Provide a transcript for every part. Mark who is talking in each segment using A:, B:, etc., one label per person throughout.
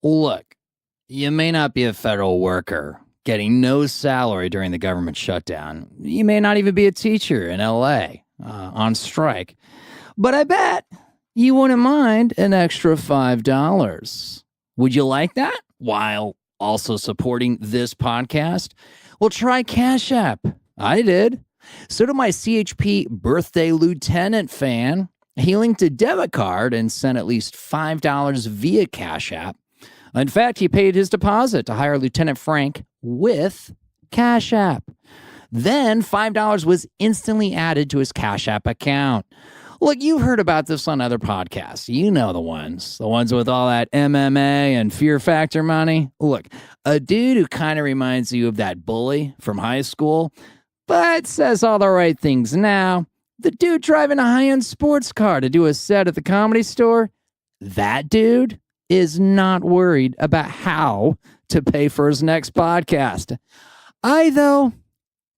A: Look, you may not be a federal worker getting no salary during the government shutdown. You may not even be a teacher in LA on strike. But I bet you wouldn't mind an extra $5. Would you like that? While also supporting this podcast? Well, try Cash App. I did. So did my CHP birthday lieutenant fan. He linked a debit card and sent at least $5 via Cash App. In fact, he paid his deposit to hire Lieutenant Frank with Cash App. Then $5 was instantly added to his Cash App account. Look, you've heard about this on other podcasts. You know the ones with all that MMA and Fear Factor money. Look, a dude who kind of reminds you of that bully from high school, but says all the right things now. The dude driving a high-end sports car to do a set at the Comedy Store, that dude is not worried about how to pay for his next podcast. I, though,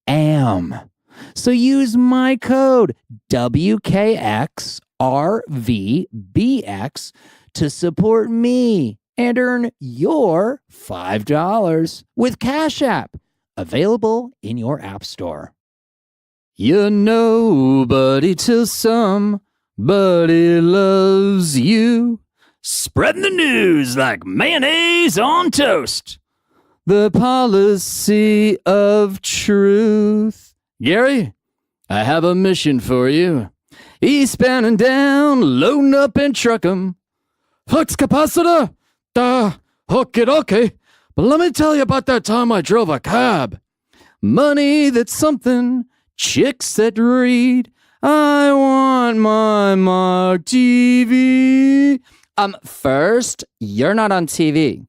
A: am. So use my code WKXRVBX to support me and earn your $5 with Cash App, available in your app store. You're nobody till somebody loves you. Spreading the news like mayonnaise on toast. The policy of truth. Gary, I have a mission for you. Eastbound and down, loading up and truck 'em. Flux capacitor? Okay. But let me tell you about that time I drove a cab. Money, that's something. Chicks that read. I want my Mark TV. First, you're not on TV.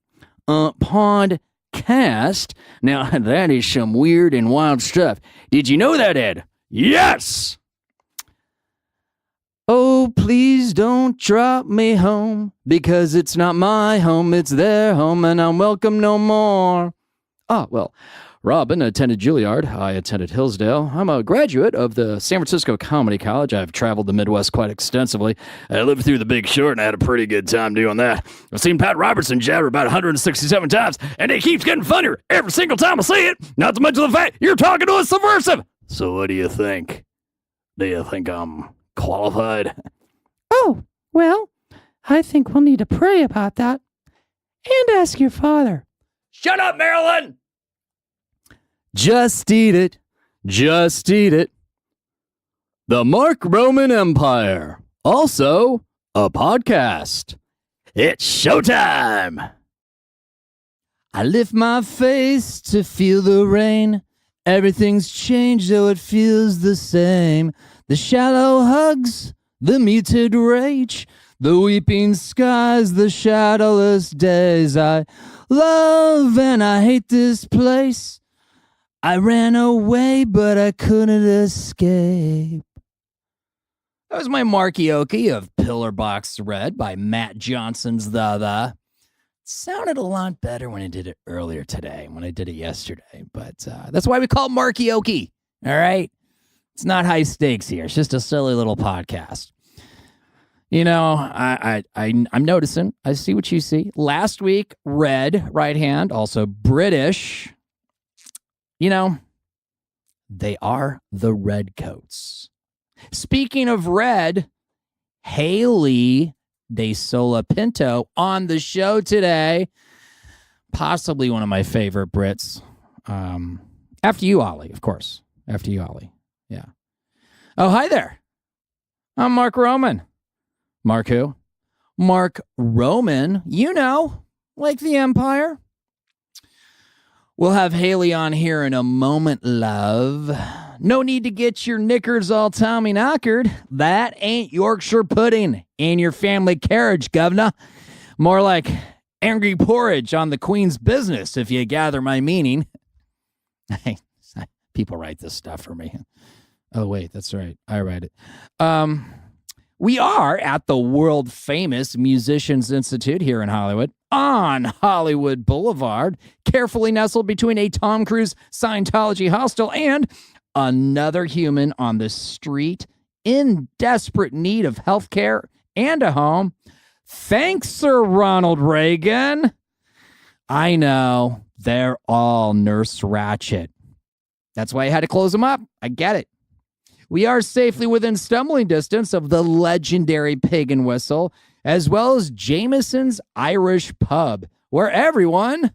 A: Podcast. Now, that is some weird and wild stuff. Did you know that, Ed? Yes! Oh, please don't drop me home, because it's not my home, it's their home, and I'm welcome no more. Well, Robin attended Juilliard. I attended Hillsdale. I'm a graduate of the San Francisco Comedy College. I've traveled the Midwest quite extensively. I lived through The Big Short, and I had a pretty good time doing that. I've seen Pat Robertson jabber about 167 times, and it keeps getting funnier every single time I see it. Not to mention the fact you're talking to a subversive. So what do you think? Do you think I'm qualified?
B: Oh, well, I think we'll need to pray about that and ask your father.
A: Shut up, Marilyn! Just eat it. Just eat it. The Mark Roman Empire. Also, a podcast. It's showtime. I lift my face to feel the rain. Everything's changed, though it feels the same. The shallow hugs, the muted rage, the weeping skies, the shadowless days. I love and I hate this place. I ran away, but I couldn't escape. That was my Markioke of Pillar Box Red by Matt Johnson's The. It sounded a lot better when I did it earlier today, when I did it yesterday. But that's why we call it Markioke, all right? It's not high stakes here. It's just a silly little podcast. You know, I'm noticing. I see what you see. Last week, red, right hand, also British. You know, they are the Redcoats. Speaking of red, Hayley De-Sola Pinto on the show today. Possibly one of my favorite Brits. After you, Ollie, of course. After you, Ollie. Yeah. Oh, hi there. I'm Mark Roman. Mark who? Mark Roman. You know, like the Empire. We'll have Hayley on here in a moment, love. No need to get your knickers all Tommy knockered. That ain't Yorkshire pudding in your family carriage, governor. More like angry porridge on the Queen's business, if you gather my meaning. Hey, people write this stuff for me. Oh, wait, that's right. I write it. We are at the world-famous Musicians Institute here in Hollywood, on Hollywood Boulevard, carefully nestled between a Tom Cruise Scientology hostel and another human on the street in desperate need of health care and a home. Thanks, Sir Ronald Reagan. I know. They're all Nurse Ratched. That's why I had to close them up. I get it. We are safely within stumbling distance of the legendary Pig and Whistle, as well as Jameson's Irish Pub, where everyone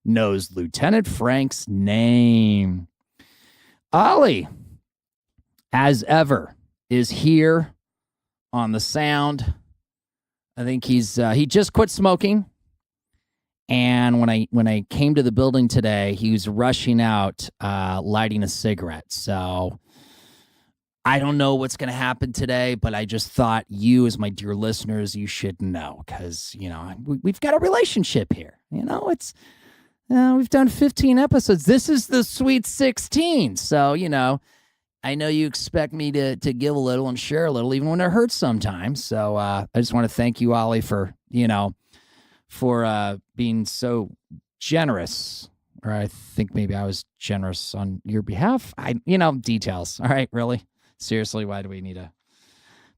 A: knows Lieutenant Frank's name. Ollie, as ever, is here on the sound. I think he just quit smoking. And when I came to the building today, he was rushing out, lighting a cigarette. So I don't know what's going to happen today, but I just thought you, as my dear listeners, you should know because, we've got a relationship here. It's we've done 15 episodes. This is the sweet 16. So, I know you expect me to give a little and share a little, even when it hurts sometimes. So I just want to thank you, Ollie, for being so generous. Or I think maybe I was generous on your behalf. Details. All right, really? Seriously, why do we need to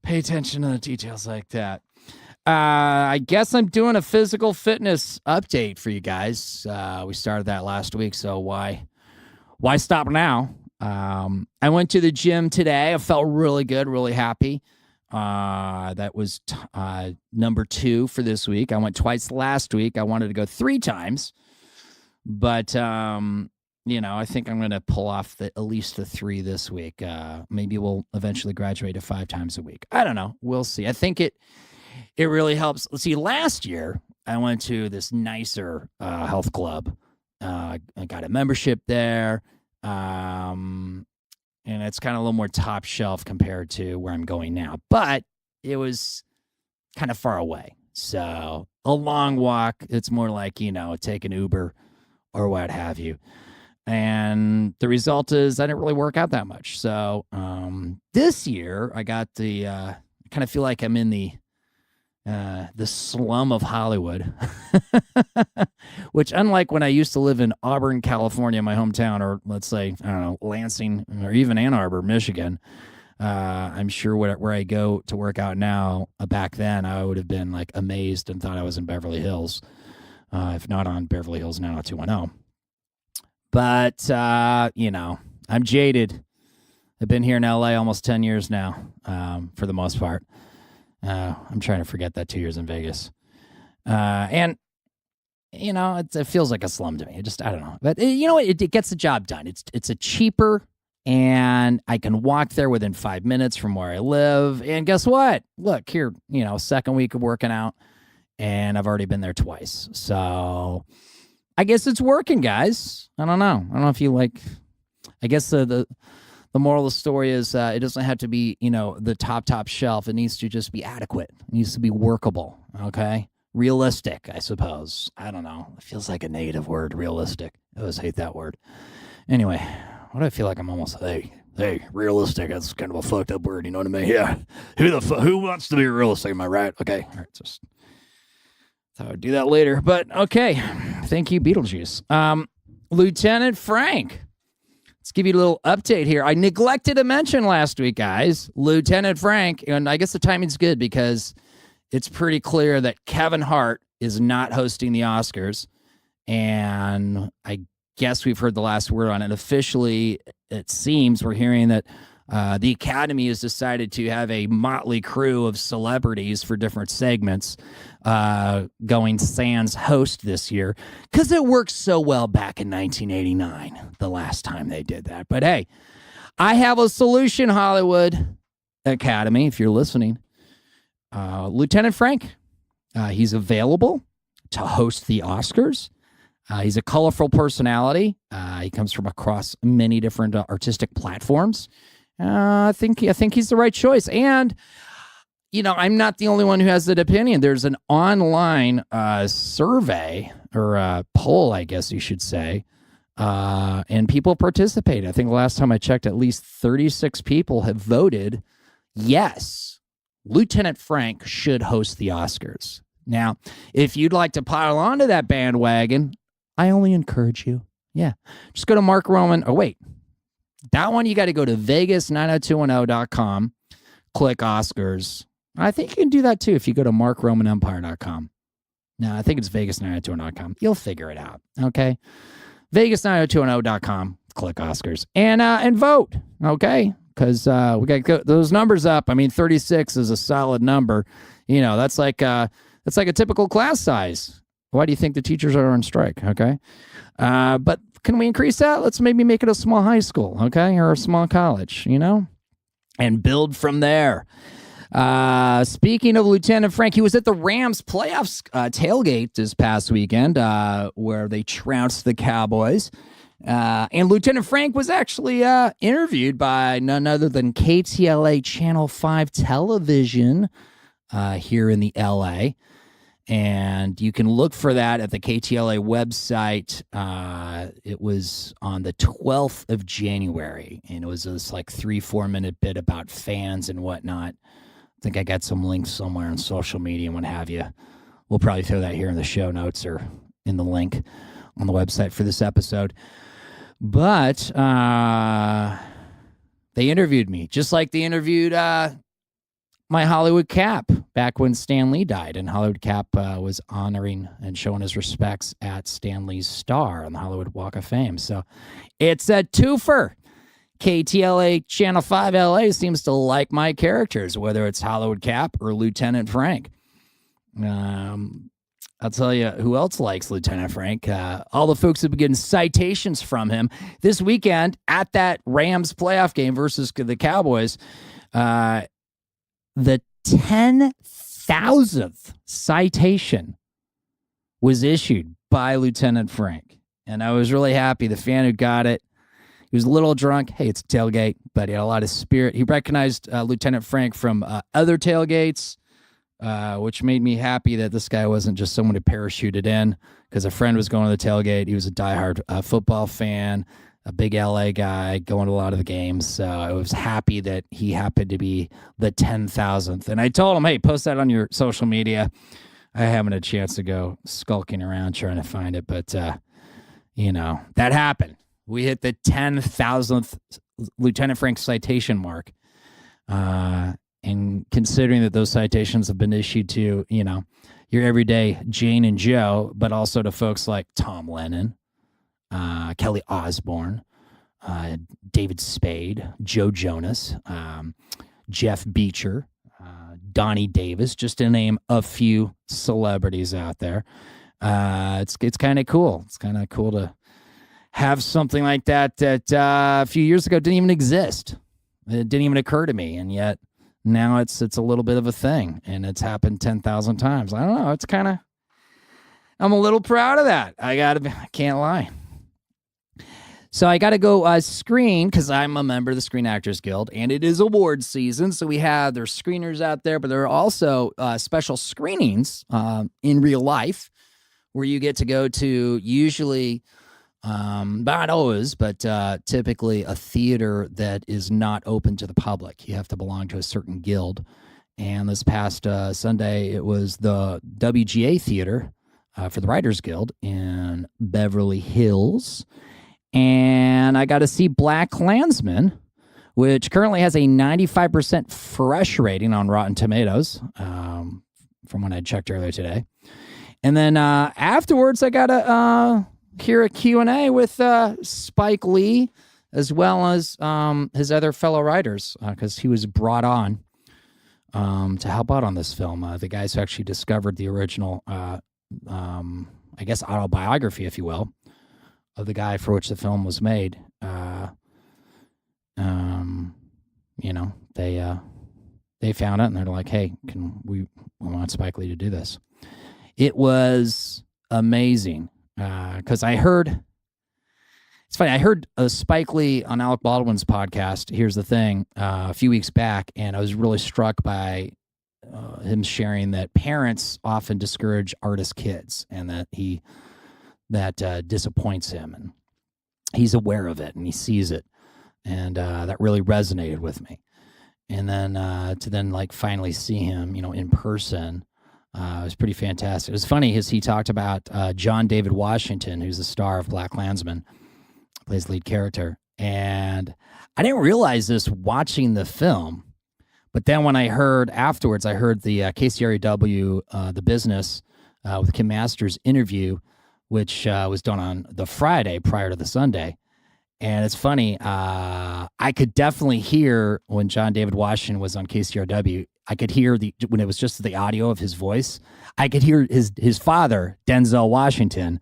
A: pay attention to the details like that? I guess I'm doing a physical fitness update for you guys. We started that last week, so why stop now? I went to the gym today. I felt really good, really happy. That was number 2 for this week. I went twice last week. I wanted to go 3 times, but I think I'm going to pull off at least the 3 this week. Maybe we'll eventually graduate to 5 times a week. I don't know. We'll see. I think it really helps. Let's see. Last year, I went to this nicer health club. I got a membership there. And it's kind of a little more top shelf compared to where I'm going now. But it was kind of far away. So a long walk. It's more like, take an Uber or what have you. And the result is I didn't really work out that much. So this year I got I kind of feel like I'm in the slum of Hollywood, which unlike when I used to live in Auburn, California, my hometown, or let's say, I don't know, Lansing or even Ann Arbor, Michigan, I'm sure where I go to work out now, back then I would have been like amazed and thought I was in Beverly Hills, if not on Beverly Hills 90210. But, I'm jaded. I've been here in LA almost 10 years now, for the most part. I'm trying to forget that 2 years in Vegas. And, it feels like a slum to me. I don't know. But, it gets the job done. It's a cheaper, and I can walk there within 5 minutes from where I live. And guess what? Look, here, second week of working out, and I've already been there twice. So I guess it's working, guys. I don't know. I don't know if you I guess the moral of the story is it doesn't have to be, the top shelf. It needs to just be adequate. It needs to be workable, okay? Realistic, I suppose. I don't know. It feels like a negative word, realistic. I always hate that word. Anyway, what do I feel like I'm almost, hey, realistic. That's kind of a fucked up word, you know what I mean? Yeah. Who wants to be realistic, am I right? Okay, all right, just thought I'd do that later. But, okay, thank you, Beetlejuice. Lieutenant Frank. Let's give you a little update here. I neglected to mention last week, guys, Lieutenant Frank, and I guess the timing's good because it's pretty clear that Kevin Hart is not hosting the Oscars, and I guess we've heard the last word on it. Officially, it seems we're hearing that the Academy has decided to have a motley crew of celebrities for different segments going sans host this year because it worked so well back in 1989, the last time they did that. But hey, I have a solution, Hollywood Academy, if you're listening. Lieutenant Frank, he's available to host the Oscars. He's a colorful personality. He comes from across many different artistic platforms. I think he's the right choice. And, I'm not the only one who has that opinion. There's an online survey or poll, I guess you should say, and people participate. I think the last time I checked, at least 36 people have voted yes, Lieutenant Frank should host the Oscars. Now, if you'd like to pile onto that bandwagon, I only encourage you. Yeah, just go to Mark Roman. Oh, wait. That one, you got to go to Vegas90210.com, click Oscars. I think you can do that too if you go to markromanempire.com.
C: No, I think it's Vegas90210.com. You'll figure it out. Okay. Vegas90210.com. Click Oscars and vote. Okay. Because we got to get those numbers up. I mean, 36 is a solid number. You know, that's like a typical class size. Why do you think the teachers are on strike? Okay. But can we increase that? Let's maybe make it a small high school. Okay. Or a small college, you know, and build from there. Speaking of Lieutenant Frank, he was at the Rams playoffs tailgate this past weekend where they trounced the Cowboys. And Lieutenant Frank was actually interviewed by none other than KTLA Channel 5 television here in the LA. And you can look for that at the KTLA website. It was on the 12th of January, and it was this like 3-4 minute bit about fans and whatnot. I think I got some links somewhere on social media and what have you. We'll probably throw that here in the show notes or in the link on the website for this episode. But they interviewed me, just like they interviewed my Hollywood Cap back when Stan Lee died. And Hollywood Cap was honoring and showing his respects at Stan Lee's star on the Hollywood Walk of Fame. So it's a twofer. KTLA Channel 5 LA seems to like my characters, whether it's Hollywood Cap or Lieutenant Frank. I'll tell you who else likes Lieutenant Frank. All the folks have been getting citations from him this weekend at that Rams playoff game versus the Cowboys. The 10,000th citation was issued by Lieutenant Frank. And I was really happy. The fan who got it, he was a little drunk. Hey, it's a tailgate, but he had a lot of spirit. He recognized Lieutenant Frank from other tailgates, which made me happy that this guy wasn't just someone who parachuted in, because a friend was going to the tailgate. He was a diehard football fan, a big LA guy, going to a lot of the games. So I was happy that he happened to be the 10,000th. And I told him, hey, post that on your social media. I haven't had a chance to go skulking around trying to find it, but, you know, that happened. We hit the 10,000th Lieutenant Frank citation mark. And considering that those citations have been issued to, you know, your everyday Jane and Joe, but also to folks like Tom Lennon, Kelly Osbourne, David Spade, Joe Jonas, Jeff Beecher, Donnie Davis, just to name a few celebrities out there. It's kind of cool. It's kind of cool to have something like that a few years ago didn't even exist. It didn't even occur to me, and yet now it's a little bit of a thing, and it's happened 10,000 times. I don't know. It's kind of, I'm a little proud of that. I can't lie. So I got to go screen, because I'm a member of the Screen Actors Guild, and it is awards season. So there's screeners out there, but there are also special screenings in real life where you get to go to usually, not always, but typically a theater that is not open to the public. You have to belong to a certain guild. And this past Sunday, it was the WGA Theater for the Writers Guild in Beverly Hills. And I got to see BlacKkKlansman, which currently has a 95% fresh rating on Rotten Tomatoes, from when I checked earlier today. And then afterwards, I got to hear a Q&A with Spike Lee, as well as his other fellow writers, because he was brought on to help out on this film. The guys who actually discovered the original, I guess, autobiography, if you will, of the guy for which the film was made. You know, they found it, and they're like, hey, we want Spike Lee to do this. It was amazing. Because I heard, it's funny, I heard Spike Lee on Alec Baldwin's podcast, Here's the Thing, a few weeks back, and I was really struck by him sharing that parents often discourage artist kids, and that disappoints him, and he's aware of it, and he sees it, and that really resonated with me. And then to then like finally see him, you know, in person. It was pretty fantastic. It was funny as he talked about John David Washington, who's the star of BlacKkKlansman, plays the lead character. And I didn't realize this watching the film, but then when I heard afterwards, I heard the KCREW, The Business, with Kim Masters' interview, which was done on the Friday prior to the Sunday. And it's funny, I could definitely hear when John David Washington was on KCRW, I could hear when it was just the audio of his voice, I could hear his father, Denzel Washington.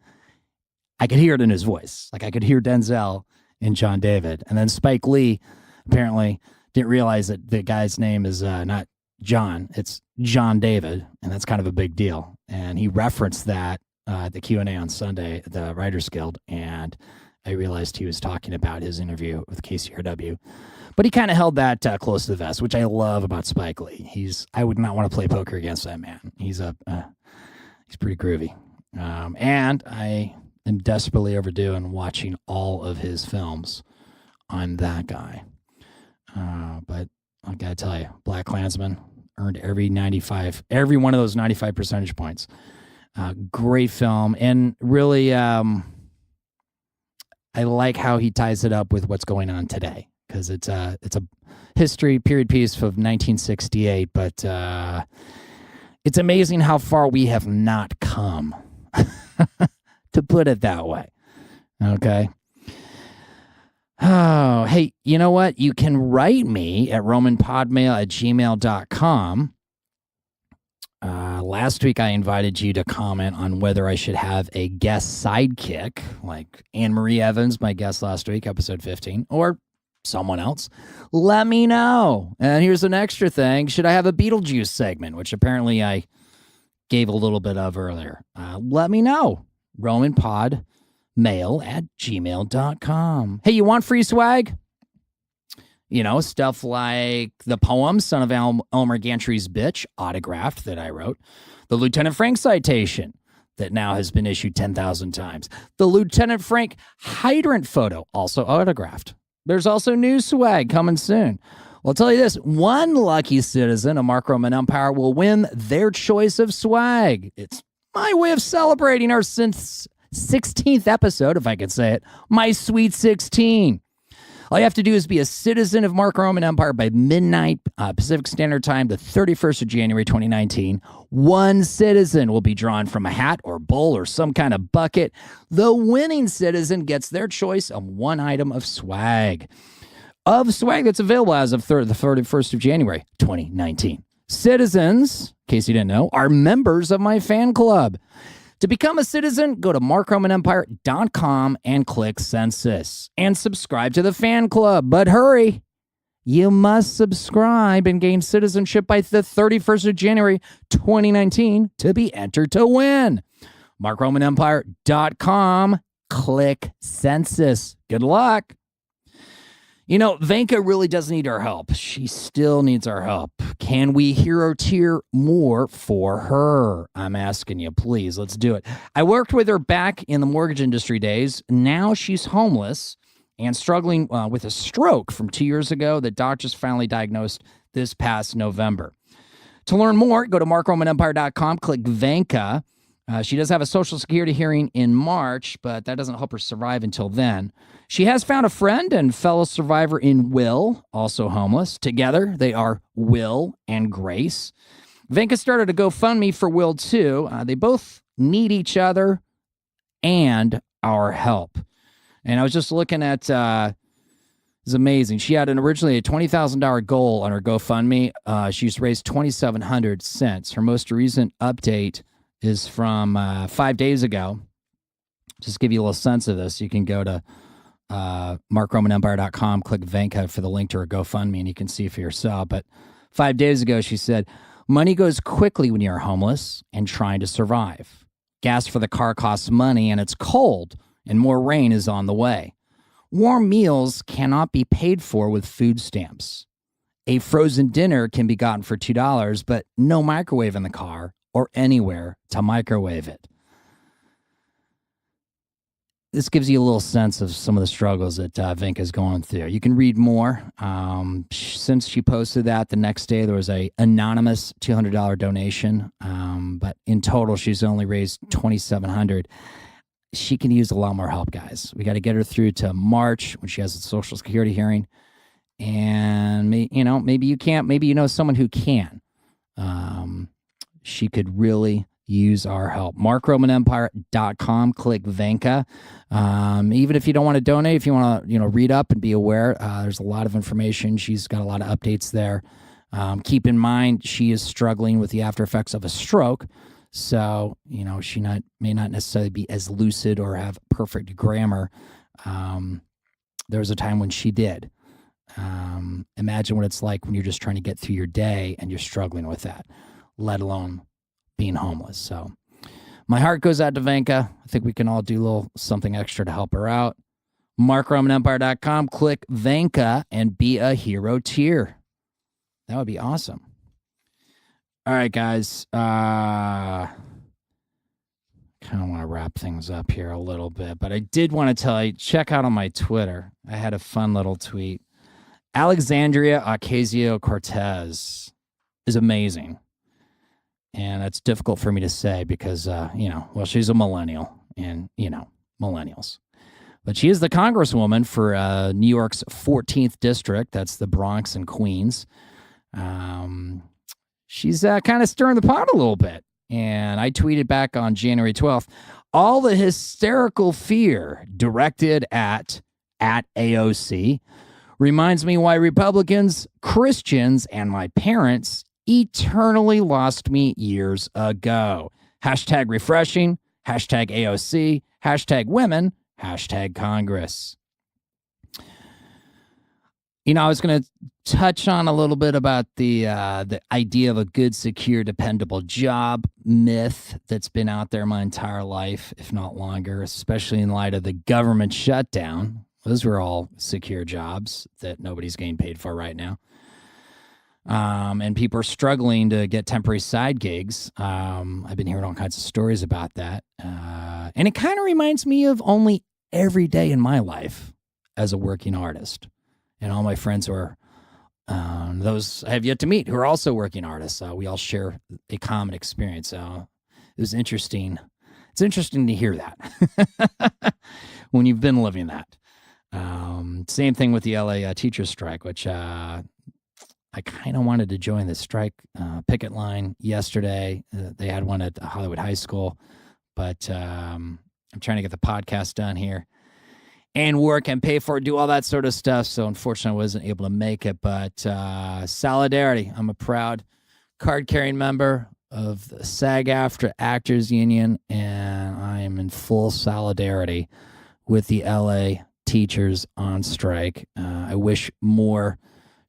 C: I could hear it in his voice. Like I could hear Denzel and John David. And then Spike Lee apparently didn't realize that the guy's name is not John, it's John David. And that's kind of a big deal. And he referenced that at the Q&A on Sunday at the Writers Guild. And I realized he was talking about his interview with KCRW. But he kind of held that close to the vest, which I love about Spike Lee. I would not want to play poker against that man. He's pretty groovy. And I am desperately overdue in watching all of his films. I'm that guy. But I gotta tell you, BlacKkKlansman earned every one of those 95 percentage points. Great film, and really, I like how he ties it up with what's going on today, because it's a history period piece of 1968, but it's amazing how far we have not come, to put it that way. Okay. Oh, hey, you know what? You can write me at romanpodmail@gmail.com. Last week, I invited you to comment on whether I should have a guest sidekick, like Anne-Marie Evans, my guest last week, episode 15, or someone else. Let me know. And here's an extra thing. Should I have a Beetlejuice segment, which apparently I gave a little bit of earlier? Let me know. romanpodmail@gmail.com. Hey, you want free swag? You know, stuff like the poem, Son of Elmer Gantry's Bitch, autographed, that I wrote. The Lieutenant Frank citation that now has been issued 10,000 times. The Lieutenant Frank hydrant photo, also autographed. There's also new swag coming soon. Well, I'll tell you this, one lucky citizen of Mark Roman Empire will win their choice of swag. It's my way of celebrating our 16th episode, if I could say it, my Sweet 16. All you have to do is be a citizen of Mark Roman Empire by midnight Pacific Standard Time, the 31st of January, 2019. One citizen will be drawn from a hat or bowl or some kind of bucket. The winning citizen gets their choice of one item of swag. That's available as of the 31st of January, 2019. Citizens, in case you didn't know, are members of my fan club. To become a citizen, go to markromanempire.com and click census and subscribe to the fan club. But hurry, you must subscribe and gain citizenship by the 31st of January, 2019 to be entered to win. markromanempire.com, click census. Good luck. You know, Vanka really does need our help. She still needs our help. Can we hero tier more for her? I'm asking you, please. Let's do it. I worked with her back in the mortgage industry days. Now she's homeless and struggling with a stroke from 2 years ago that doctors finally diagnosed this past November. To learn more, go to markromanempire.com, click Vanka. She does have a Social Security hearing in March, but that doesn't help her survive until then. She has found a friend and fellow survivor in Will, also homeless. Together, they are Will and Grace. Vanka started a GoFundMe for Will, too. They both need each other and our help. And I was just looking at, it's amazing. She had originally a $20,000 goal on her GoFundMe. She's raised $2,700 since. Her most recent update is from 5 days ago. Just give you a little sense of this. You can go to markromanempire.com, click Vanka for the link to her GoFundMe, and you can see for yourself. But 5 days ago, she said, money goes quickly when you're homeless and trying to survive. Gas for the car costs money, and it's cold, and more rain is on the way. Warm meals cannot be paid for with food stamps. A frozen dinner can be gotten for $2, but no microwave in the car or anywhere to microwave it. This gives you a little sense of some of the struggles that Vanka's going through. You can read more. Since she posted that, the next day there was a anonymous $200 donation. But in total, she's only raised $2,700. She can use a lot more help, guys. We got to get her through to March when she has a Social Security hearing. And, maybe you can't. Maybe you know someone who can. She could really use our help. MarkRomanEmpire.com. Click Venka. Even if you don't want to donate, if you want to, read up and be aware, there's a lot of information. She's got a lot of updates there. Keep in mind, she is struggling with the after effects of a stroke. So, she may not necessarily be as lucid or have perfect grammar. There was a time when she did. Imagine what it's like when you're just trying to get through your day and you're struggling with that, let alone being homeless. So my heart goes out to Venka. I think we can all do a little something extra to help her out. MarkRomanEmpire.com. Click Venka and be a hero tier. That would be awesome. All right, guys. Kind of want to wrap things up here a little bit, but I did want to tell you, check out on my Twitter. I had a fun little tweet. Alexandria Ocasio-Cortez is amazing. And that's difficult for me to say because, she's a millennial and, millennials. But she is the congresswoman for New York's 14th district. That's the Bronx and Queens. She's kind of stirring the pot a little bit. And I tweeted back on January 12th, all the hysterical fear directed at AOC reminds me why Republicans, Christians, and my parents eternally lost me years ago. Hashtag refreshing, hashtag AOC, hashtag women, hashtag Congress. I was going to touch on a little bit about the idea of a good, secure, dependable job myth that's been out there my entire life, if not longer, especially in light of the government shutdown. Those were all secure jobs that nobody's getting paid for right now. And people are struggling to get temporary side gigs. I've been hearing all kinds of stories about that. And it kind of reminds me of only every day in my life as a working artist. And all my friends who are those I have yet to meet who are also working artists. We all share a common experience. It was interesting. It's interesting to hear that when you've been living that. Same thing with the LA teachers strike, which I kind of wanted to join the strike picket line yesterday. They had one at Hollywood High School, but I'm trying to get the podcast done here and work and pay for it, do all that sort of stuff. So unfortunately, I wasn't able to make it, but solidarity. I'm a proud card-carrying member of the SAG-AFTRA Actors Union, and I am in full solidarity with the LA teachers on strike. I wish more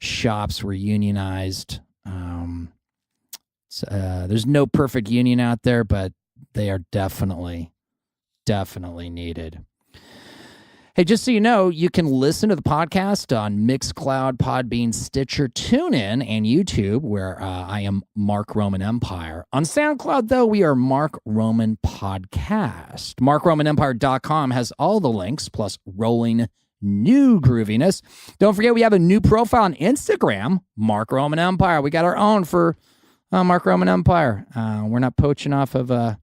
C: shops were unionized. There's no perfect union out there, but they are definitely needed. Hey, just so you know, you can listen to the podcast on Mixcloud, Podbean, Stitcher, TuneIn, and YouTube, where I am Mark Roman Empire. On SoundCloud, though, we are Mark Roman Podcast. MarkRomanEmpire.com has all the links, plus rolling new grooviness. Don't forget, we have a new profile on Instagram, Mark Roman Empire. We got our own for Mark Roman Empire. We're not poaching off of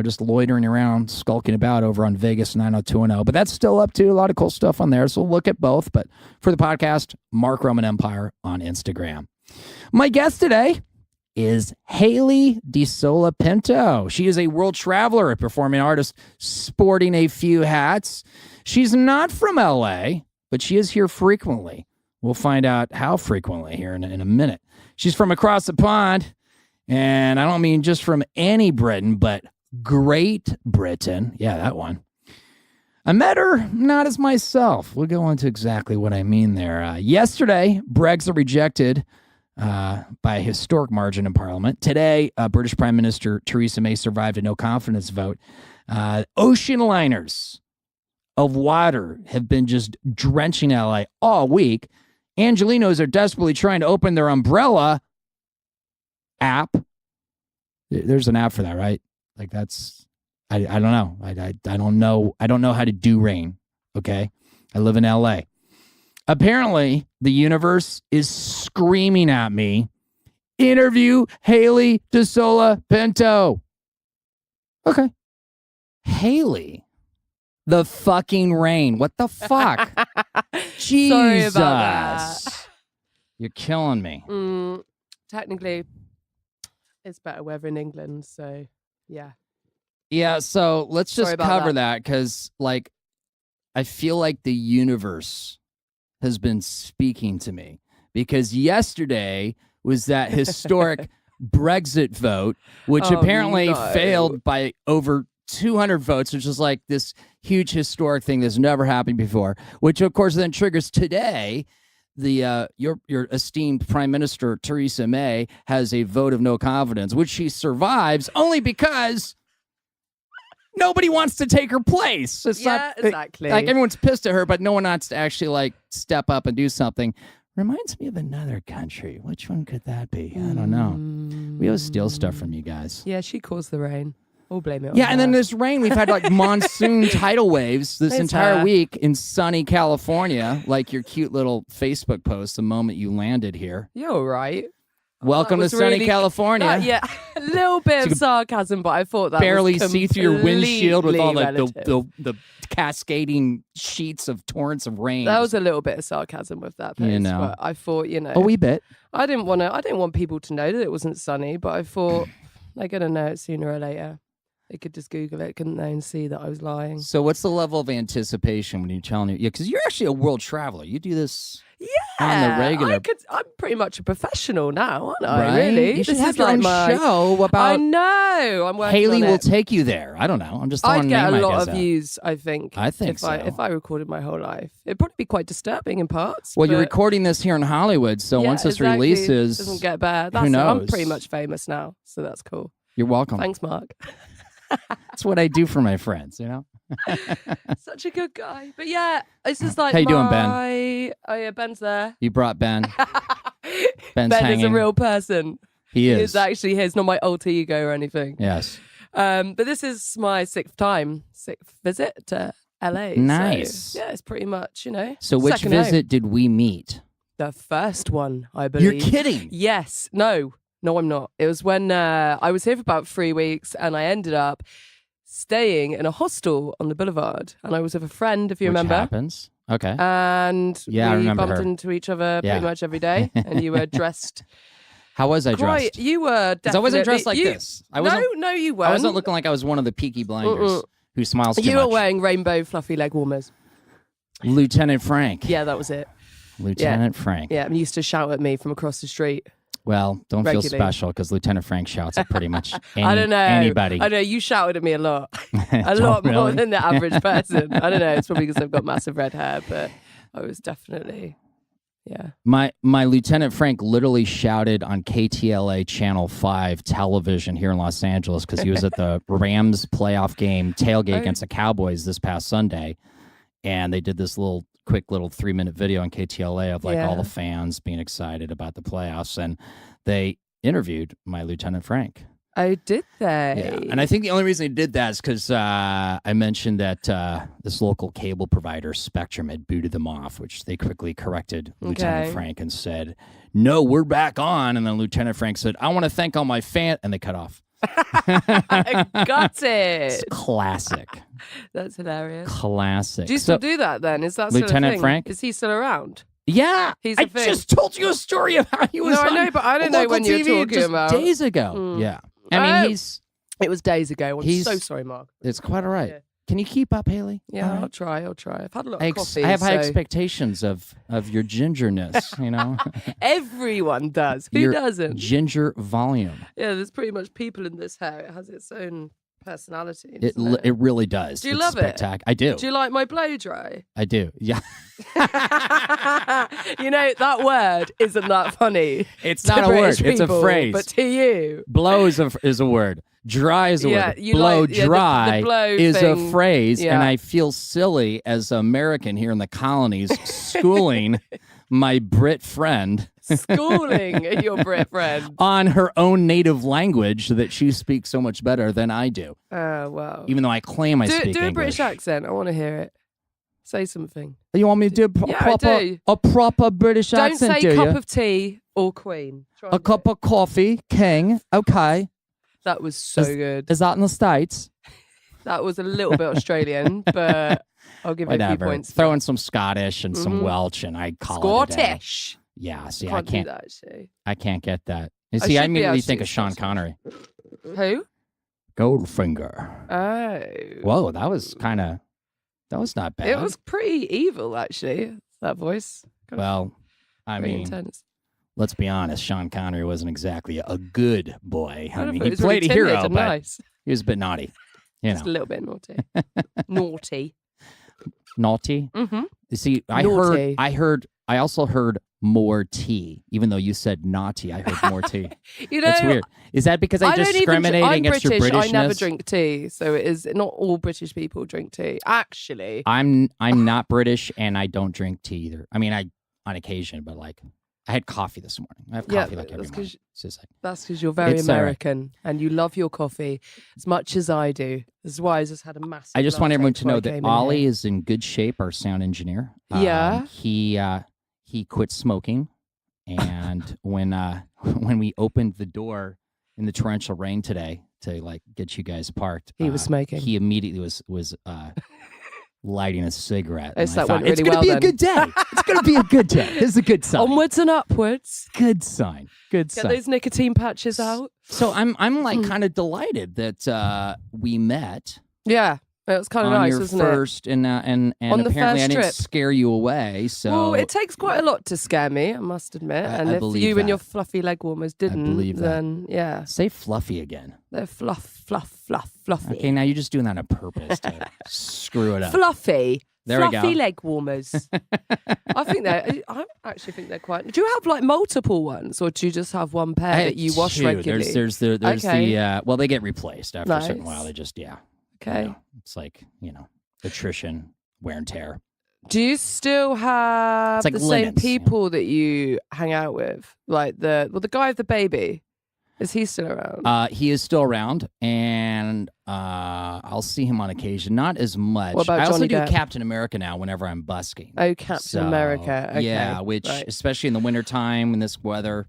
C: just loitering around, skulking about over on Vegas 90210. But that's still up to a lot of cool stuff on there. So we'll look at both. But for the podcast, Mark Roman Empire on Instagram. My guest today is Hayley De-Sola Pinto. She is a world traveler, a performing artist, sporting a few hats. She's not from LA, but she is here frequently. We'll find out how frequently here in a minute. She's from across the pond. And I don't mean just from any Britain, but Great Britain. Yeah, that one. I met her not as myself. We'll go into exactly what I mean there. Yesterday, Brexit rejected by a historic margin in Parliament. Today, British Prime Minister Theresa May survived a no-confidence vote. Ocean liners of water have been just drenching LA all week. Angelinos are desperately trying to open their umbrella app. There's an app for that, right? Like that's, I don't know. I don't know. I don't know how to do rain. Okay. I live in LA. Apparently the universe is screaming at me. Interview Hayley De-Sola Pinto. Okay. Hayley. The fucking rain. What the fuck? Jesus.
D: Sorry about that.
C: You're killing me.
D: Technically, it's better weather in England, so
E: Yeah.
C: Yeah, so let's
E: Sorry
C: just
E: about
C: cover that because, like, I feel like the universe has been speaking to me because yesterday was that historic Brexit vote, which apparently failed by over 200 votes, which is like this huge historic thing that's never happened before, which of course then triggers today. The your esteemed Prime Minister Theresa May has a vote of no confidence, which she survives only because nobody wants to take her place. It's not
E: exactly.
C: like everyone's pissed at her, but no one wants to actually like step up and do something. Reminds me of another country. Which one could that be? I don't know. We always steal stuff from you guys.
E: Yeah, she caused the rain. We'll blame it on
C: Yeah,
E: her.
C: and then this rain, we've had like monsoon tidal waves this entire week in sunny California, like your cute little Facebook post the moment you landed here.
E: You're all right.
C: Welcome to sunny California.
E: Yeah, a little bit of sarcasm, but I thought that
C: barely
E: was
C: see through your windshield with all
E: relative.
C: the cascading sheets of torrents of rain.
E: That was a little bit of sarcasm with that post,
C: You know.
E: but I thought,
C: a wee bit.
E: I didn't want people to know that it wasn't sunny, but I thought they're gonna know it sooner or later. They could just Google it, couldn't they, and see that I was lying.
C: So what's the level of anticipation when you're telling you? Yeah, because you're actually a world traveler. You do this on the regular.
E: I'm pretty much a professional now, aren't I?
C: Right?
E: Really?
C: You should
E: This
C: have
E: is
C: your
E: like
C: own
E: my
C: show about.
E: I know. I'm working
C: Hayley
E: on
C: will
E: it.
C: take you there. I don't know. I'm just throwing
E: I'd
C: a
E: get
C: name
E: a lot
C: ideas
E: of
C: out.
E: views, I think.
C: I think so.
E: If I recorded my whole life, it'd probably be quite disturbing in parts.
C: Well, you're
E: but
C: recording this here in Hollywood, so
E: yeah,
C: once this
E: exactly.
C: releases,
E: doesn't get bad.
C: who knows?
E: I'm pretty much famous now, so that's cool.
C: You're welcome.
E: Thanks, Mark.
C: That's what I do for my friends, you know?
E: Such a good guy. But yeah, it's just like
C: How you doing, Ben?
E: Oh yeah, Ben's there.
C: You brought Ben. Ben's
E: Ben
C: hanging.
E: is a real person.
C: He is.
E: He's actually his, not my alter ego or anything.
C: Yes.
E: But this is my sixth visit to LA.
C: Nice.
E: So, yeah, it's pretty much,
C: So which
E: second home.
C: visit did we meet?
E: The first one, I believe.
C: You're kidding.
E: Yes. No, I'm not. It was when I was here for about 3 weeks and I ended up staying in a hostel on the boulevard. And I was with a friend, if you
C: Which
E: remember.
C: happens. Okay.
E: And
C: Yeah, I
E: we
C: remember
E: bumped
C: her.
E: into each other
C: Yeah.
E: pretty much every day. And you were dressed
C: How was I dressed?
E: You were definitely...
C: Because I wasn't dressed like this. I wasn't,
E: No, you weren't.
C: I wasn't looking like I was one of the Peaky Blinders who smiles too
E: You
C: much.
E: were wearing rainbow fluffy leg warmers.
C: Lieutenant Frank.
E: Yeah, that was it.
C: Lieutenant Frank.
E: Yeah, and he used to shout at me from across the street.
C: Well, don't
E: Regularly.
C: feel special because Lieutenant Frank shouts at pretty much
E: I don't know.
C: anybody.
E: I know, you shouted at me a lot. A
C: Don't
E: lot more
C: really.
E: than the average person. I don't know, it's probably because I've got massive red hair, but I was definitely, yeah.
C: My Lieutenant Frank literally shouted on KTLA Channel 5 television here in Los Angeles because he was at the Rams playoff game tailgate against the Cowboys this past Sunday. And they did this quick 3-minute video on KTLA of all the fans being excited about the playoffs. And they interviewed my Lieutenant Frank.
E: Oh, did they?
C: Yeah. And I think the only reason they did that is because I mentioned that this local cable provider, Spectrum, had booted them off, which they quickly corrected Lieutenant Frank and said, no, we're back on. And then Lieutenant Frank said, I want to thank all my fans. And they cut off.
E: Got it.
C: It's classic.
E: That's hilarious.
C: Classic.
E: Do you still do that then? Is that still a
C: Lieutenant
E: thing?
C: Frank?
E: Is he still around?
C: Yeah.
E: He's
C: I
E: a thing.
C: just told you a story of how he was
E: No, I
C: on
E: know, but I don't know
C: local
E: when you're
C: TV
E: talking
C: just
E: about.
C: days ago. Yeah. I mean,
E: It was days ago. I'm
C: He's-
E: so sorry, Mark.
C: it's quite all right.
E: Yeah.
C: Can you keep up, Haley?
E: Yeah,
C: All right.
E: I'll try. I've had a lot
C: I
E: of coffee.
C: have high
E: so-
C: expectations of your gingerness,
E: Everyone does. Who
C: Your
E: doesn't?
C: ginger volume.
E: Yeah, there's pretty much people in this hair. It has its own personality.
C: It
E: doesn't
C: it really does.
E: Do you
C: It's
E: love it?
C: spectac- I do.
E: Do you like my blow dry?
C: I do. Yeah.
E: That word isn't that funny.
C: It's
E: to
C: not a
E: British
C: word. It's a
E: people,
C: phrase.
E: But to you,
C: Blow is a word. Dry is a
E: Yeah,
C: word.
E: you
C: Blow
E: like- yeah, the
C: dry
E: blow
C: is
E: thing.
C: a phrase,
E: Yeah.
C: and I feel silly as an American here in the colonies schooling my Brit friend
E: schooling your Brit friend.
C: on her own native language that she speaks so much better than I do.
E: Oh, wow.
C: Even though I claim I speak
E: Do a
C: English.
E: British accent. I want to hear it. Say something.
C: You want me to do
E: Yeah, I do.
C: a proper British
E: Don't
C: accent,
E: say
C: do
E: cup
C: you?
E: of tea or queen. Try
C: A
E: and do
C: cup
E: it.
C: of coffee, king. Okay.
E: That was so good.
C: Is that in the States?
E: That was a little bit Australian, but I'll give it a few
C: Whatever.
E: points.
C: Throw in some Scottish and some Welsh, and I call it a day.
E: Scottish.
C: Yeah, see,
E: Can't
C: I can't.
E: do that, actually.
C: I can't get that. You
E: I
C: see, I
E: should be
C: immediately
E: able to
C: think
E: do
C: of Sean
E: Scottish.
C: Connery.
E: Who?
A: Goldfinger.
E: Oh.
C: Whoa, that was not bad.
E: It was pretty evil, actually, that voice.
C: Well, I
E: Very
C: mean,
E: intense.
C: let's be honest. Sean Connery wasn't exactly a good boy. I mean,
E: thought
C: he
E: was
C: played
E: really
C: a hero,
E: timid and
C: but
E: nice.
C: he was a bit naughty. You
E: Just a
C: know,
E: little bit naughty. Naughty.
C: naughty.
E: Mm-hmm.
C: You see,
E: Naughty.
C: I also heard more tea, even though you said naughty. I heard more tea.
E: You know,
C: That's weird. Is that because I just discriminate
E: I'm
C: against
E: British.
C: your Britishness?
E: I never drink tea, so it is not all British people drink tea. Actually,
C: I'm not British, and I don't drink tea either. I mean, I on occasion, but like I had coffee this morning. I have coffee like every morning. It's just like,
E: that's because you're very
C: It's all right.
E: American and you love your coffee as much as I do. This is why I just had a massive.
C: I just want
E: latte
C: everyone to
E: before I
C: know that
E: came in
C: Ollie
E: here.
C: is in good shape, our sound engineer.
E: Yeah.
C: He quit smoking, and when we opened the door in the torrential rain today to like get you guys parked,
E: He was smoking.
C: He immediately was lighting a cigarette.
E: It's
C: and I
E: that
C: thought,
E: went
C: it's
E: really
C: gonna
E: well
C: be a good day. It's gonna be a good day. This is a good sign.
E: Onwards and upwards.
C: Good sign. Good
E: Get
C: sign.
E: those nicotine patches out.
C: So I'm like kind of delighted that we met
E: Yeah, it was kind of
C: on
E: nice,
C: your
E: wasn't
C: first, and
E: On the
C: apparently I
E: first
C: didn't
E: trip.
C: scare you away.
E: it?
C: So
E: Well, it takes quite a lot to scare me, I must admit.
C: I
E: And if
C: believe
E: you and your
C: that.
E: fluffy leg warmers didn't,
C: believe that.
E: then yeah,
C: say fluffy again.
E: they're fluffy.
C: Okay, now you're just doing that on purpose to screw it up.
E: Fluffy.
C: There we
E: Fluffy
C: go.
E: leg warmers. I actually think they're quite. Do you have like multiple ones, or do you just have one pair
C: I had
E: that you wash
C: two.
E: regularly?
C: There's
E: Okay.
C: the well, they get replaced after a certain
E: Nice.
C: while. They just you
E: Okay.
C: know, it's like attrition, wear and tear.
E: Do you still have
C: It's like
E: the same
C: linens, you know.
E: people that you hang out with? Like the guy with the baby, is he still around?
C: He is still around, and I'll see him on occasion. Not as much.
E: What about
C: I also
E: Johnny
C: do
E: Depp?
C: Captain America now whenever I'm busking.
E: Oh, Captain
C: So,
E: America. Okay.
C: Yeah, which
E: right.
C: especially in the wintertime in this weather,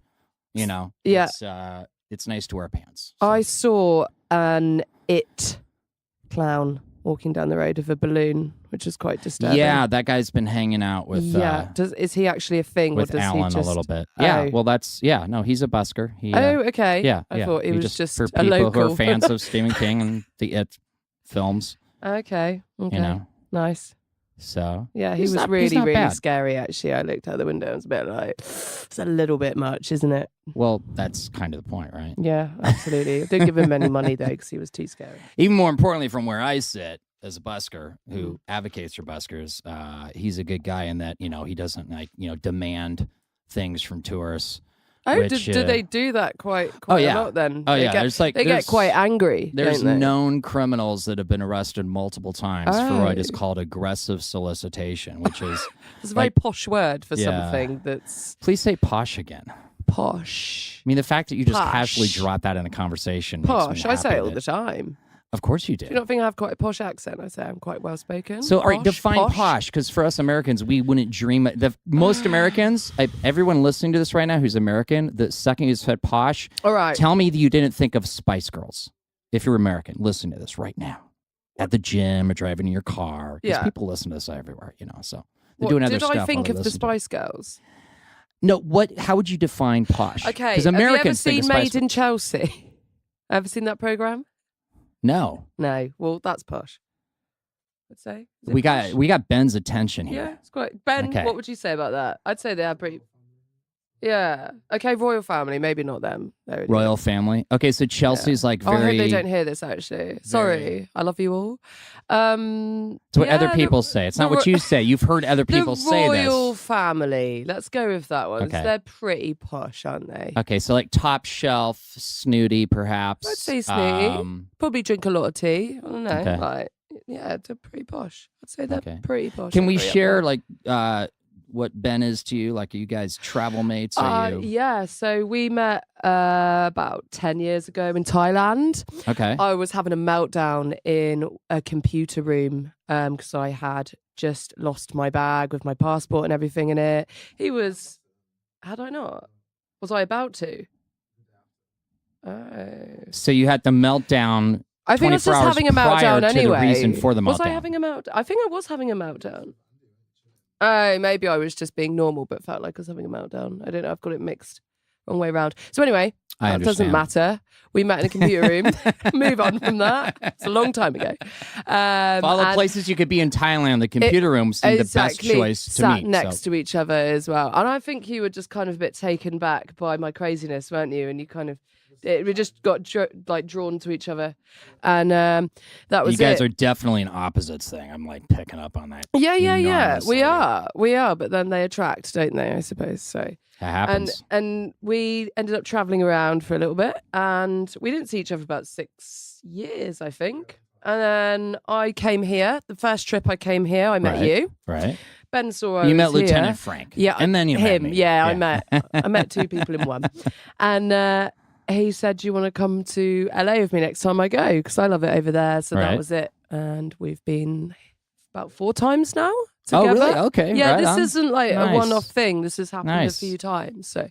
E: Yeah.
C: it's nice to wear pants. So.
E: I saw an it clown walking down the road with a balloon, which is quite disturbing.
C: Yeah, that guy's been hanging out with
E: is he actually a thing,
C: with
E: or does
C: Alan
E: he just
C: a little bit. Yeah,
E: Oh.
C: well, no, he's a busker. He,
E: Oh, okay.
C: yeah,
E: I
C: yeah.
E: thought he was just
C: for
E: a
C: people
E: local.
C: who are fans of Stephen King and the It films.
E: Okay.
C: You know,
E: Nice.
C: so
E: Yeah, he
C: He's
E: was
C: not- he's
E: really,
C: not
E: really
C: bad.
E: scary, actually. I looked out the window and was a bit like, it's a little bit much, isn't it?
C: well, that's kind of the point, right?
E: Yeah, absolutely. Didn't give him any money, though, because he was too scary.
C: Even more importantly, from where I sit as a busker
E: Mm.
C: who advocates for buskers, he's a good guy in that he doesn't demand things from tourists.
E: Oh,
C: Which,
E: do they do that quite
C: yeah.
E: a lot then?
C: Oh
E: They
C: yeah,
E: get,
C: they
E: get quite angry.
C: There's
E: don't they?
C: known criminals that have been arrested multiple times for what is
E: Oh.
C: called aggressive solicitation, which is
E: It's a very
C: like-
E: posh word for
C: Yeah.
E: something that's
C: please say posh again.
E: posh.
C: I mean, the fact that you just
E: Posh.
C: casually drop that in a conversation. makes me
E: Posh. I say
C: happy
E: it all
C: that-
E: the time.
C: Of course you do.
E: Do you not think I have quite a posh accent? I say I'm quite well spoken.
C: So, all right,
E: Posh,
C: define posh, because for us Americans, we wouldn't dream. Most Americans, everyone listening to this right now who's American, the second you said posh,
E: All right.
C: tell me that you didn't think of Spice Girls. If you're American, listen to this right now. At the gym or driving in your car. Because
E: Yeah.
C: people listen to this everywhere, so they're
E: What,
C: doing other
E: did
C: stuff.
E: I think
C: while they
E: of the
C: listen to it.
E: Spice Girls?
C: No, how would you define posh?
E: Okay.
C: Because
E: Have you ever
C: Americans think
E: seen
C: of Spice
E: Made in Chelsea? Ever seen that program?
C: No.
E: No. Well, that's posh. I'd say. Is it
C: We
E: posh?
C: got Ben's attention here.
E: Yeah, it's quite. Ben,
C: Okay.
E: what would you say about that? I'd say they are pretty. Yeah. Okay, royal family. Maybe not them. They're really-
C: Royal family. Okay, so Chelsea's like
E: Oh, I hope
C: very.
E: they don't hear this. Actually, sorry. I love you all.
C: It's what other
E: yeah,
C: people say. It's not
E: the
C: what you say. You've heard other people
E: the
C: say
E: royal
C: this.
E: family. Let's go with that one.
C: Okay.
E: They're pretty posh, aren't they?
C: Okay, so like top shelf, snooty, perhaps.
E: I'd say snooty. Probably drink a lot of tea. I don't know.
C: Okay.
E: Like, yeah, they're pretty posh. I'd say they're
C: Okay.
E: pretty posh.
C: Can we
E: They're pretty up
C: share
E: there.
C: like what Ben is to you? Like, are you guys travel mates? Are you?
E: Yeah, so we met about 10 years ago in Thailand.
C: Okay.
E: I was having a meltdown in a computer room because I had just lost my bag with my passport and everything in it. He was, had I not? Was I about to? Oh.
C: So you had the meltdown.
E: I think I was
C: 24
E: just
C: hours
E: having a
C: prior
E: meltdown
C: to the
E: anyway.
C: reason for the
E: Was I
C: meltdown.
E: having a meltdown? I think I was having a meltdown. Oh, maybe I was just being normal, but felt like I was having a meltdown. I don't know. I've got it mixed wrong way around. So anyway,
C: I
E: That doesn't
C: understand.
E: matter. We met in a computer room. Move on from that. It's a long time ago.
C: Of all the
E: And
C: places you could be in Thailand, the computer room seemed the best choice to
E: sat
C: meet.
E: next
C: so.
E: to each other as well. And I think you were just kind of a bit taken back by my craziness, weren't you? And you kind of, we just got drawn to each other. And that was
C: You guys
E: it.
C: are definitely an opposites thing. I'm like picking up on that.
E: Yeah.
C: enormously.
E: We are. But then they attract, don't they? I suppose so.
C: That happens.
E: And we ended up traveling around for a little bit, and we didn't see each other about 6 years, I think. And then I came here. The first trip I came here, I met
C: Right.
E: you.
C: Right.
E: Ben saw I
C: You
E: was
C: met
E: here.
C: Lieutenant Frank.
E: Yeah,
C: And then you
E: him.
C: met me.
E: Yeah, I met two people in one. And he said, "Do you want to come to LA with me next time I go? Because I love it over there." So
C: Right.
E: that was it. And we've been about 4 times now
C: Oh,
E: together.
C: really? Okay.
E: Yeah,
C: right
E: this
C: on.
E: isn't like
C: Nice.
E: a one-off thing. This has happened
C: Nice.
E: a few times. So,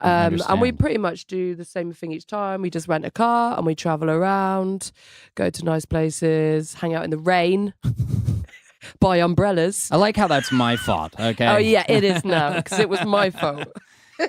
C: I
E: and we
C: understand.
E: pretty much do the same thing each time. We just rent a car and we travel around, go to nice places, hang out in the rain, buy umbrellas.
C: I like how that's my fault. Okay.
E: Oh yeah, it is now because it was my fault.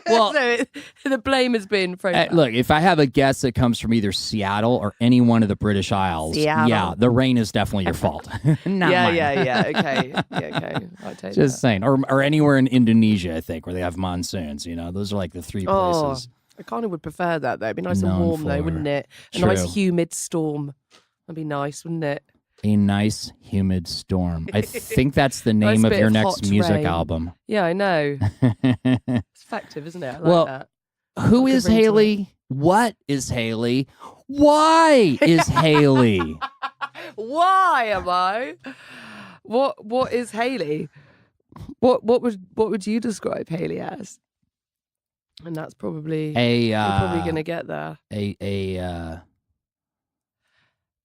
C: Well,
E: So the blame has been thrown back.
C: look, if I have a guest that comes from either Seattle or any one of the British Isles,
E: Seattle.
C: yeah, the rain is definitely your fault. Not
E: yeah,
C: mine.
E: yeah. Okay, yeah, okay. I take
C: Just
E: that.
C: saying. Or anywhere in Indonesia, I think, where they have monsoons. You know, those are like the 3
E: Oh,
C: places.
E: I kind of would prefer that though. It'd be nice
C: Known
E: and warm though,
C: for-
E: wouldn't it? A
C: True.
E: nice humid storm. That'd be nice, wouldn't it?
C: A nice, humid storm. I think that's the
E: Nice
C: name of
E: bit
C: your
E: of
C: next
E: hot
C: music
E: rain.
C: album.
E: Yeah, I know. It's effective, isn't it? I like
C: Well,
E: that.
C: Who
E: Good
C: is
E: ring to it.
C: Hayley? What is Hayley? Why is Hayley?
E: Why am I? What is Hayley? What would you describe Hayley as? And that's probably
C: A
E: we're probably gonna get there.
C: a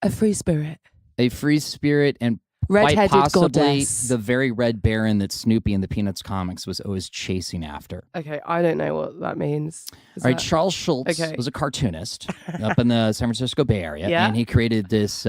E: A free spirit,
C: free spirit and quite
E: red-headed
C: possibly
E: goddess.
C: the very red baron that Snoopy in the Peanuts comics was always chasing after.
E: Okay, I don't know what that means. Is
C: All right,
E: that-
C: Charles Schultz
E: Okay.
C: was a cartoonist up in the San Francisco Bay Area,
E: Yeah.
C: and he created this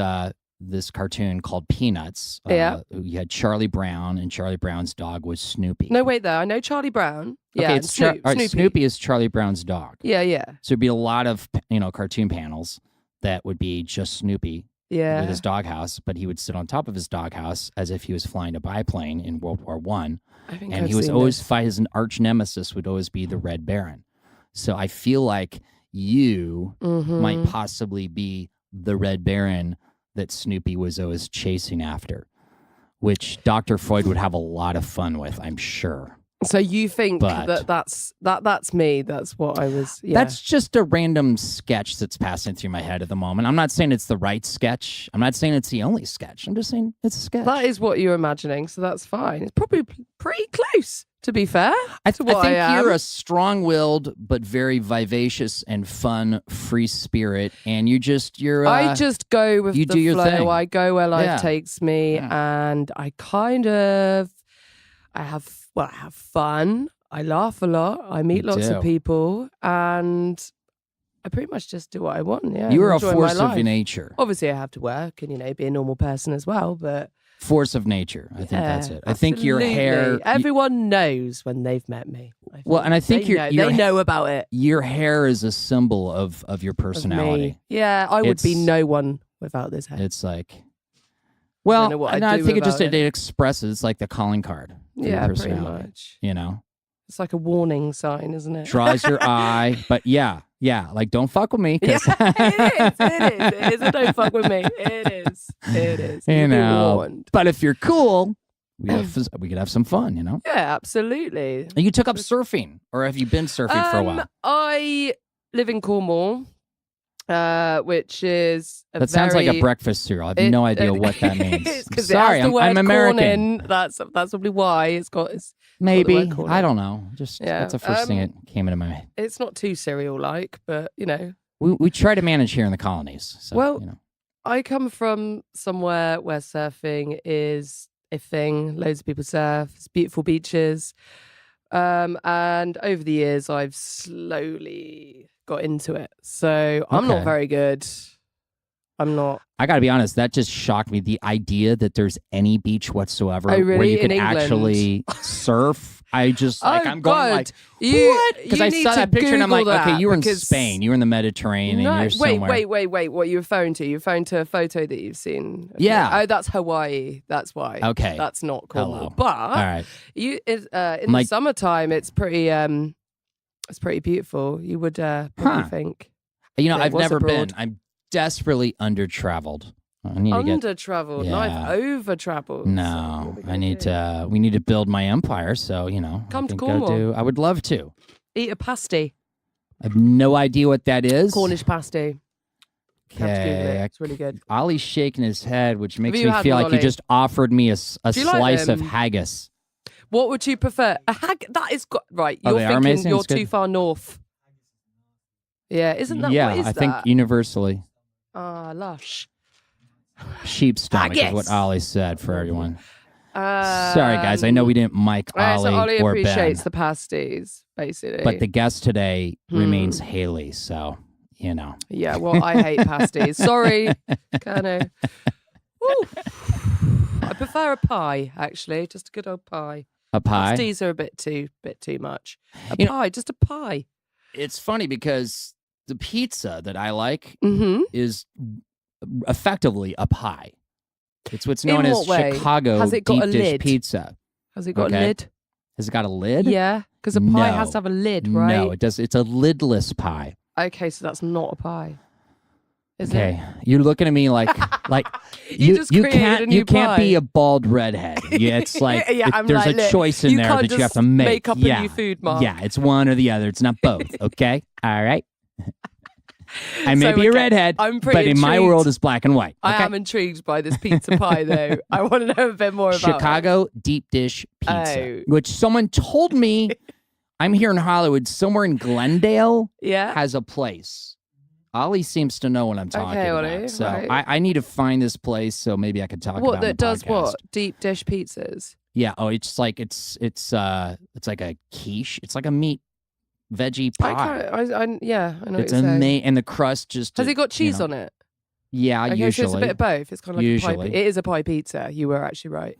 C: this cartoon called Peanuts.
E: Yeah.
C: You had Charlie Brown, and Charlie Brown's dog was Snoopy.
E: No, wait there. I know Charlie Brown. Yeah,
C: okay,
E: and
C: it's
E: Snoop,
C: all right,
E: Snoopy.
C: Snoopy is Charlie Brown's dog.
E: Yeah, yeah,
C: So it'd be a lot of cartoon panels that would be just Snoopy
E: yeah.
C: with his doghouse, but he would sit on top of his doghouse as if he was flying a biplane in World War One.
E: I think
C: And
E: I've
C: he was
E: seen
C: always
E: this.
C: fight his arch nemesis would always be the Red Baron. So I feel like you
E: Mhm.
C: might possibly be the Red Baron that Snoopy was always chasing after, which Dr. Freud would have a lot of fun with, I'm sure.
E: So you think
C: But-
E: that's me? That's what I was. Yeah.
C: That's just a random sketch that's passing through my head at the moment. I'm not saying it's the right sketch. I'm not saying it's the only sketch. I'm just saying it's a sketch.
E: that is what you're imagining. So that's fine. It's probably pretty close, to be fair.
C: I
E: to what
C: think
E: I
C: you're
E: am.
C: a strong-willed but very vivacious and fun, free spirit, and you're
E: I just go with
C: you
E: the
C: do your
E: flow.
C: thing.
E: I go where life
C: Yeah.
E: takes me, and I have fun. I laugh a lot. I meet
C: You
E: lots
C: do.
E: of people, and I pretty much just do what I want. Yeah,
C: you're a
E: enjoy my
C: force of
E: life.
C: nature.
E: Obviously, I have to work and be a normal person as well. But
C: Force of nature. I think that's
E: yeah,
C: it. I think your hair.
E: absolutely. Everyone knows when they've met me.
C: Well, and I think
E: they know about it.
C: Your hair is a symbol of your
E: of
C: personality.
E: me. Yeah, I would be
C: It's-
E: no one without this hair.
C: It's like,
E: know
C: well,
E: what I'd
C: I
E: do
C: think it just
E: without
C: it expresses. It's like the calling card. For your
E: Yeah, pretty
C: personality,
E: much.
C: You know,
E: It's like a warning sign, isn't it?
C: draws your eye, but yeah, like don't fuck with me. 'Cause
E: Yeah, it is. Don't fuck with me. It is.
C: You
E: You've been
C: know.
E: warned.
C: But if you're cool, we could have some fun. You know.
E: Yeah, absolutely.
C: And you took up surfing, or have you been surfing for a while?
E: I live in Cornwall, which is
C: That sounds like a breakfast cereal. I have no idea what that means. Sorry, I'm American.
E: That's probably why it's got.
C: Maybe
E: word corn
C: I
E: in.
C: don't know. Just
E: Yeah,
C: that's the first thing that came into my mind.
E: It's not too cereal-like, but
C: We try to manage here in the colonies. So,
E: Well,
C: you know.
E: I come from somewhere where surfing is a thing. Loads of people surf. It's beautiful beaches. And over the years, I've slowly got into it. So I'm
C: Okay.
E: not very good. I'm not.
C: I got to be honest, that just shocked me. The idea that there's any beach whatsoever
E: Oh, really?
C: where you
E: In
C: could
E: England?
C: actually surf I just like I'm going like
E: You-
C: what? Because
E: you
C: I
E: need
C: saw
E: to
C: that picture and I'm like,
E: Google
C: okay,
E: that
C: you were in
E: because-
C: Spain, you were in the Mediterranean,
E: No,
C: and you're somewhere.
E: wait. What are you referring to? You're referring to a photo that you've seen?
C: Yeah.
E: Oh, that's Hawaii. That's why.
C: Okay.
E: That's not Cornwall.
C: Hello.
E: But
C: All right.
E: you in
C: I'm
E: the
C: like-
E: summertime, it's pretty beautiful. You would probably
C: Huh.
E: think.
C: You know,
E: Yeah, it
C: I've
E: was
C: never
E: abroad.
C: been. I'm desperately under-traveled. I need to get.
E: Under-traveled. No,
C: Yeah.
E: I've over-traveled.
C: No,
E: So what are we
C: I
E: gonna
C: need
E: do?
C: to. We need to build my empire. So
E: Come
C: I
E: to
C: think
E: Cornwall.
C: I would love to.
E: Eat a pasty.
C: I have no idea what that is.
E: Cornish pasty. You have to Google it.
C: Okay.
E: It's really good.
C: Ollie's shaking his head, which makes
E: you
C: me
E: had
C: feel
E: one,
C: like you
E: Ollie?
C: just offered me a
E: Do you like
C: slice of
E: them?
C: haggis.
E: What would you prefer? A hag? That is right.
C: Oh,
E: You're
C: they are
E: thinking
C: amazing?
E: you're
C: It's good.
E: too far north. Yeah, isn't that
C: Yeah,
E: what is
C: I
E: that?
C: think universally,
E: Ah, lush.
C: sheep's stomach is what
E: Haggis.
C: Ollie said for everyone. Sorry, guys. I know we didn't mic
E: Right,
C: Ollie,
E: so Ollie
C: or Ben,
E: appreciates the pasties, basically.
C: but the guest today remains
E: Hmm.
C: Hayley. So
E: yeah, well, I hate pasties. Sorry, kind of. I prefer a pie, actually, just a good old pie.
C: a pie.
E: Pasties are a bit too much. A
C: You know-
E: pie, just a pie.
C: It's funny because the pizza that I like
E: Mm-hmm.
C: is effectively a pie. It's what's
E: In
C: known as
E: what way?
C: Chicago
E: Has it got
C: deep
E: a
C: dish
E: lid?
C: pizza.
E: Has it got
C: Okay.
E: a lid?
C: Has it got a lid?
E: Yeah, because a pie has
C: No.
E: to have a lid, right?
C: No, it does. It's a lidless pie.
E: Okay, so that's not a pie. Is
C: Okay, you're looking at me like
E: You just created a new
C: you can't be
E: pie.
C: a bald redhead. Yeah, it's like
E: Yeah, I'm
C: there's
E: like,
C: a
E: look,
C: choice in
E: you
C: there
E: can't
C: that you have
E: just
C: to make.
E: up a
C: yeah.
E: new food, Mark.
C: Yeah, it's one or the other. It's not both. Okay, all right. I may
E: So,
C: be a
E: okay,
C: redhead,
E: I'm pretty
C: but in my
E: intrigued.
C: world, it's black and white.
E: I
C: okay?
E: am intrigued by this pizza pie, though. I want to know a bit more about it.
C: Chicago deep dish pizza,
E: Oh.
C: which someone told me. I'm here in Hollywood, somewhere in Glendale
E: Yeah.
C: has a place. Ollie seems to know what I'm talking
E: Okay,
C: about.
E: Ollie,
C: So
E: right.
C: I need to find this place so maybe I could talk about
E: What
C: it on
E: that
C: the
E: does
C: podcast.
E: what? Deep dish pizzas.
C: Yeah. Oh, it's like it's like a quiche. It's like a meat veggie pie.
E: Yeah, I know
C: It's
E: what you're saying.
C: amazing, and the crust just
E: Has it got cheese on it?
C: Yeah,
E: Okay,
C: usually.
E: so it's a bit of both. It's kind of like a
C: Usually.
E: pie. It is a pie pizza. You were actually right.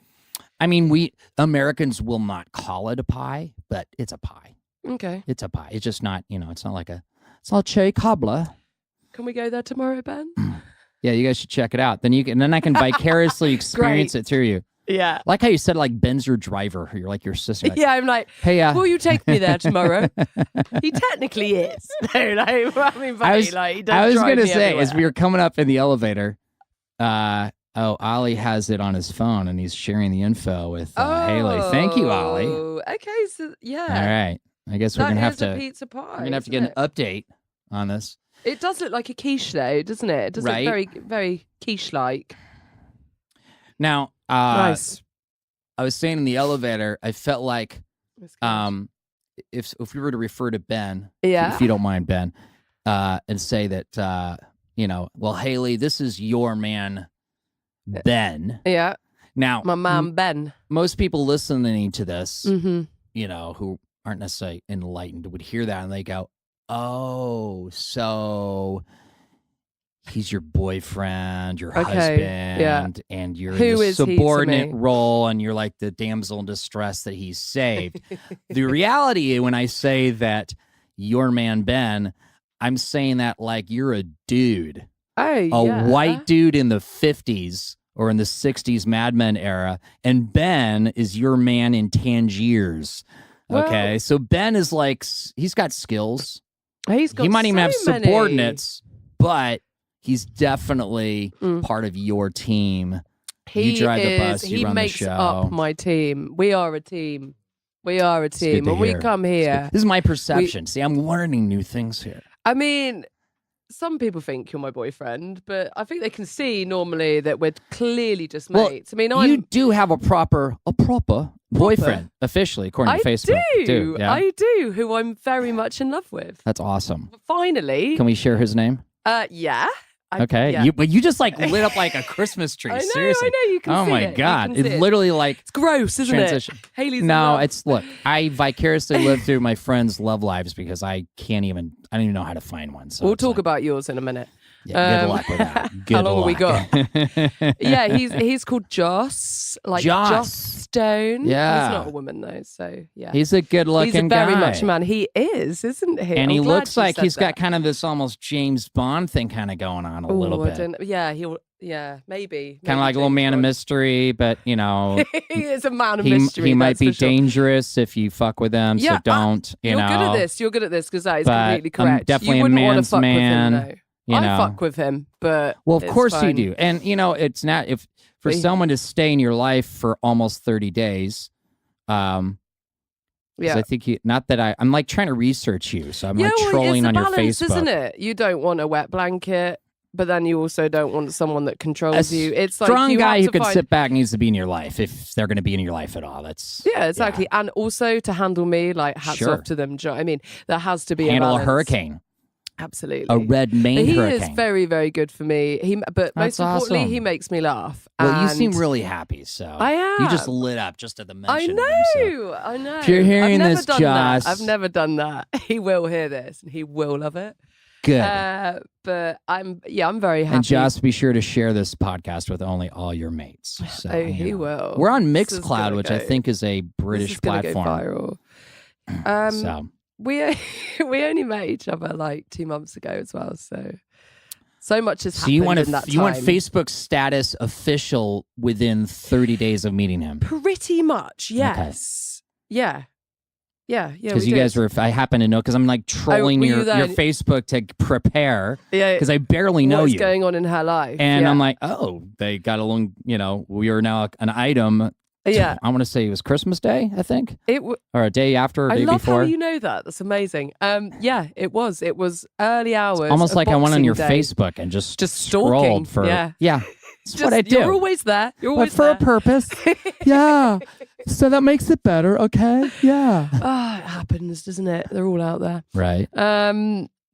C: I mean, we Americans will not call it a pie, but it's a pie.
E: Okay.
C: It's a pie. It's just not, it's not like it's not cherry cobbler.
E: Can we go there tomorrow, Ben?
C: Yeah, you guys should check it out. Then I can vicariously experience it through you.
E: Yeah.
C: Like how you said, like Ben's your driver. You're like your sister. Like,
E: Yeah, I'm like,
C: hey,
E: will you take me there tomorher? He technically is. No, like, I mean, funny, like, he does
C: I was
E: drive
C: gonna
E: me
C: say as
E: everywhere.
C: we were coming up in the elevator, Ollie has it on his phone and he's sharing the info with Hayley. Thank you, Ollie. All
E: Okay, so yeah.
C: right, I guess we're
E: That
C: gonna have
E: is a
C: to
E: pizza pie.
C: we're gonna have to
E: isn't
C: get an update on this.
E: It does look like a quiche, though, doesn't it? It does
C: Right.
E: look very, very quiche-like.
C: Now,
E: Nice.
C: I was saying in the elevator, I felt like
E: That's good.
C: if we were to refer to Ben,
E: Yeah.
C: if you don't mind, Ben, and say that well, Hayley, this is your man, Ben.
E: Yeah,
C: Now,
E: my man Ben.
C: most people listening to this,
E: Mm-hmm.
C: who aren't necessarily enlightened, would hear that and they go, "Oh, so he's your boyfriend, your
E: Okay,
C: husband,
E: yeah.
C: and you're
E: Who
C: in the
E: is he to
C: subordinate
E: me?"
C: role, and you're like the damsel in distress that he's saved." The reality, when I say that your man Ben, I'm saying that like you're a dude,
E: Oh,
C: a
E: yeah.
C: white dude in the 50s or in the 60s Mad Men era, and Ben is your man in Tangiers. Okay,
E: Well-
C: so Ben is like, he's got skills.
E: He's got
C: He might even
E: so
C: have
E: many.
C: subordinates, but he's definitely
E: Mm.
C: part of your team.
E: He
C: You drive the
E: is,
C: bus, you
E: he
C: run the
E: makes
C: show.
E: up my team. We are a team. We are a
C: good
E: team.
C: to
E: When we
C: hear.
E: come here,
C: This is my perception. See, I'm learning new things here.
E: I mean, some people think you're my boyfriend, but I think they can see normally that we're clearly just
C: Well,
E: mates. I mean,
C: You do have a proper boyfriend, officially, according
E: I
C: to Facebook.
E: do.
C: Yeah?
E: I do, who I'm very much in love with.
C: That's awesome.
E: Finally.
C: Can we share his name?
E: Yeah.
C: Okay.
E: Yeah.
C: But you just like lit up like a Christmas tree.
E: I know,
C: Seriously.
E: I know, you can
C: Oh
E: see
C: my
E: it. You
C: God.
E: can see
C: It's
E: it.
C: literally like
E: It's gross, isn't
C: transition.
E: it? Hayley's in
C: No,
E: love.
C: look, I vicariously live through my friends' love lives because I don't even know how to find one. So
E: We'll
C: it's
E: talk
C: like,
E: about yours in a minute.
C: yeah, good luck with that. Good
E: How long have we
C: luck.
E: got? Yeah, he's called Joss. Like
C: Joss.
E: stone.
C: Yeah.
E: He's not a woman though, so yeah.
C: He's a good-looking
E: He's a very
C: guy.
E: much a man. He is, isn't he?
C: And
E: I'm
C: he
E: glad
C: looks
E: you
C: like
E: said
C: he's got
E: that.
C: kind of this almost James Bond thing kind of going on a little
E: I
C: bit.
E: don't know. Yeah, maybe.
C: Kind of like a little man of mystery, but you know,
E: He is a man of mystery.
C: he might
E: that's
C: be
E: for sure.
C: dangerous if you fuck with him.
E: Yeah,
C: so don't.
E: You're
C: know,
E: good at this. You're good at this because that is
C: But
E: completely
C: I'm
E: correct.
C: definitely
E: you
C: a
E: wouldn't want to
C: man's
E: fuck
C: man,
E: with him, no.
C: you
E: I
C: know.
E: fuck with him, but
C: Well, of
E: it's
C: course you
E: fine.
C: do. And you know, it's not if for
E: But-
C: someone to stay in your life for almost 30 days. 'Cause
E: Yeah.
C: I think not that I'm like trying to research you, so I'm
E: Yeah,
C: like
E: well,
C: trolling
E: it's
C: on
E: a
C: your
E: balance,
C: Facebook.
E: isn't it? You don't want a wet blanket, but then you also don't want someone that
C: A
E: controls you. It's like
C: strong
E: you
C: guy
E: have
C: who
E: to
C: could
E: find...
C: sit back needs to be in your life if they're going to be in your life at all. That's
E: Yeah, exactly. And also to handle me, like hats
C: Sure.
E: off to them. Do you know what I mean? There has to be
C: handle a
E: balance.
C: hurricane,
E: Absolutely.
C: a red
E: But
C: main
E: he
C: hurricane.
E: is very, very good for me. But most
C: That's
E: importantly,
C: awesome.
E: he makes me laugh.
C: Well, you seem
E: And
C: really happy, so
E: I am.
C: you just lit up just at the
E: I
C: mention of him. So.
E: know. I know.
C: If you're hearing
E: I've never
C: this,
E: done that.
C: Joss-
E: I've never done that. He will hear this, and he will love it.
C: Good.
E: But I'm very happy.
C: And just be sure to share this podcast with only all your mates. So,
E: Oh, he will.
C: We're on
E: This is
C: Mixcloud,
E: gonna
C: which I
E: go-
C: think is a British
E: this is gonna
C: platform.
E: Go viral.
C: So
E: We only met each other like 2 months ago as well. So much has happened
C: you want
E: in that time.
C: you want Facebook status official within 30 days of meeting him?
E: Pretty much, yes. Yeah.
C: Because you guys were, I happen to know, because I'm like trolling
E: were you
C: your
E: there?
C: Facebook to prepare,
E: Yeah.
C: because I barely know
E: What's
C: you.
E: going on in her life?
C: And
E: yeah.
C: I'm like, oh, they got along, we are now an item.
E: Yeah.
C: I want to say it was Christmas Day, I think,
E: It
C: or a day after, or a
E: I
C: day
E: love
C: before.
E: how you know that. That's amazing. Yeah, it was. It was early hours.
C: Almost
E: of
C: like I went on
E: Boxing
C: your
E: Day.
C: Facebook and just
E: stalking.
C: scrolled for,
E: Yeah.
C: It's
E: Just,
C: what I do.
E: You're always there. You're always
B: But for
E: there.
B: a purpose. Yeah. So that makes it better, okay? Yeah.
E: It happens, doesn't it? They're all out there.
C: Right.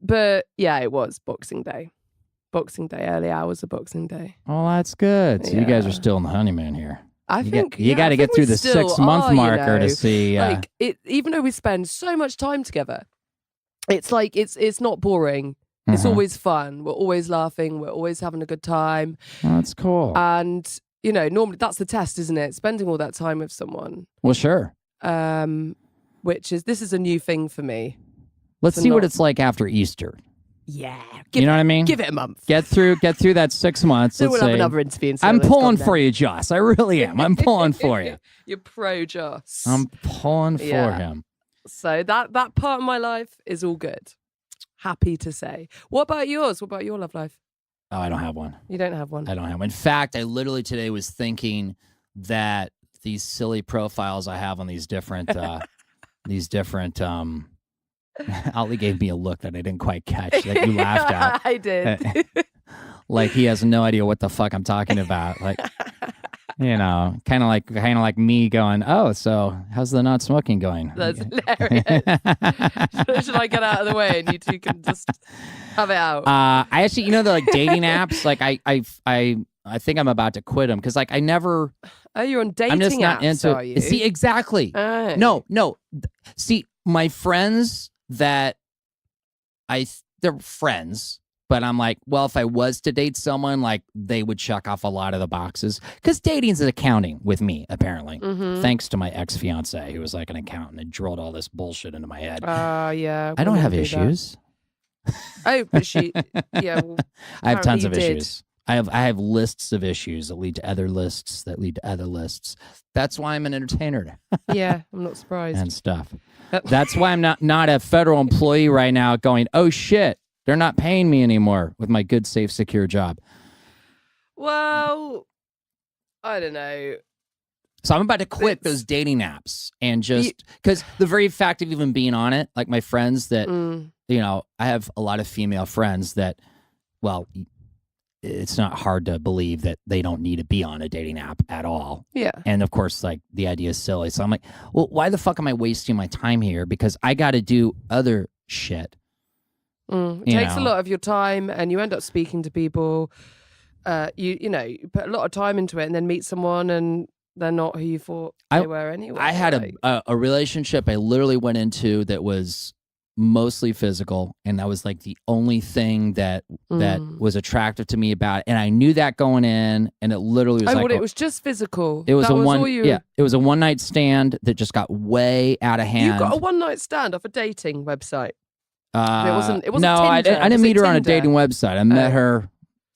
E: But yeah, it was Boxing Day. Boxing Day, early hours of Boxing Day.
C: Well, that's good. So you guys are
E: Yeah.
C: still in the honeymoon here.
E: I think
C: you got to get through the 6-month marker to see.
E: Like it, even though we spend so much time together, it's like it's not boring. It's
C: Mhm.
E: always fun. We're always laughing. We're always having a good time.
C: Well, that's cool.
E: And normally that's the test, isn't it? Spending all that time with someone.
C: Well, sure.
E: This is a new thing for me.
C: Let's
E: So
C: see what
E: not-
C: it's like after Easter.
E: Yeah,
C: You know what I mean?
E: give it a month.
C: Get through that 6 months.
E: Then
C: Let's
E: we'll have
C: say,
E: another interview. And see
C: I'm
E: how that's
C: pulling
E: gone
C: for
E: then.
C: you, Joss. I really am. I'm pulling for you.
E: You're pro Joss.
C: I'm pulling for
E: Yeah.
C: him.
E: So that part of my life is all good. Happy to say. What about yours? What about your love life?
C: Oh, I don't have one.
E: You don't have one.
C: I don't have one. In fact, I literally today was thinking that these silly profiles I have on these different Ollie gave me a look that I didn't quite catch that you laughed at.
E: I did.
C: Like he has no idea what the fuck I'm talking about. Like, kind of like me going, oh, so how's the not smoking going?
E: That's hilarious. Should I get out of the way and you two can just have it out?
C: I actually, the like dating apps, like I think I'm about to quit them because like I never.
E: Oh, you're on dating
C: I'm just not
E: apps,
C: into.
E: are you?
C: See, exactly.
E: Oh.
C: No. See, my friends that they're friends, but I'm like, well, if I was to date someone, like they would check off a lot of the boxes because dating's an accounting with me, apparently.
E: Mhm.
C: Thanks to my ex-fiance who was like an accountant and drilled all this bullshit into my head.
E: Yeah.
C: I don't
E: women
C: have
E: do that.
C: issues.
E: Oh, but yeah. Well,
C: I have tons
E: apparently
C: of
E: you did.
C: issues. I have lists of issues that lead to other lists that lead to other lists. That's why I'm an entertainer
E: yeah, I'm not surprised.
C: and stuff. That's why I'm not a federal employee right now going, oh shit, they're not paying me anymore with my good, safe, secure job.
E: Well, I don't know.
C: So I'm about to quit
E: It's-
C: those dating apps and just because the very fact of even being on it, like my friends that, I have a lot of female friends that, well, it's not hard to believe that they don't need to be on a dating app at all.
E: Yeah.
C: And of course, like the idea is silly. So I'm like, well, why the fuck am I wasting my time here? Because I got to do other shit.
E: It
C: You
E: takes a
C: know.
E: lot of your time, and you end up speaking to people. You put a lot of time into it, and then meet someone, and they're not who you thought they were anyway.
C: I had
E: like-
C: a relationship I literally went into that was mostly physical, and that was like the only thing that was attractive to me about it. And I knew that going in, and it literally was
E: it was just physical.
C: It was
E: that
C: a
E: was
C: one
E: all you...
C: yeah, it was a one night stand that just got way out of hand.
E: You got a one night stand off a dating website. It wasn't
C: no,
E: Tinder.
C: I didn't meet her on a
E: Tinder?
C: dating website. I met her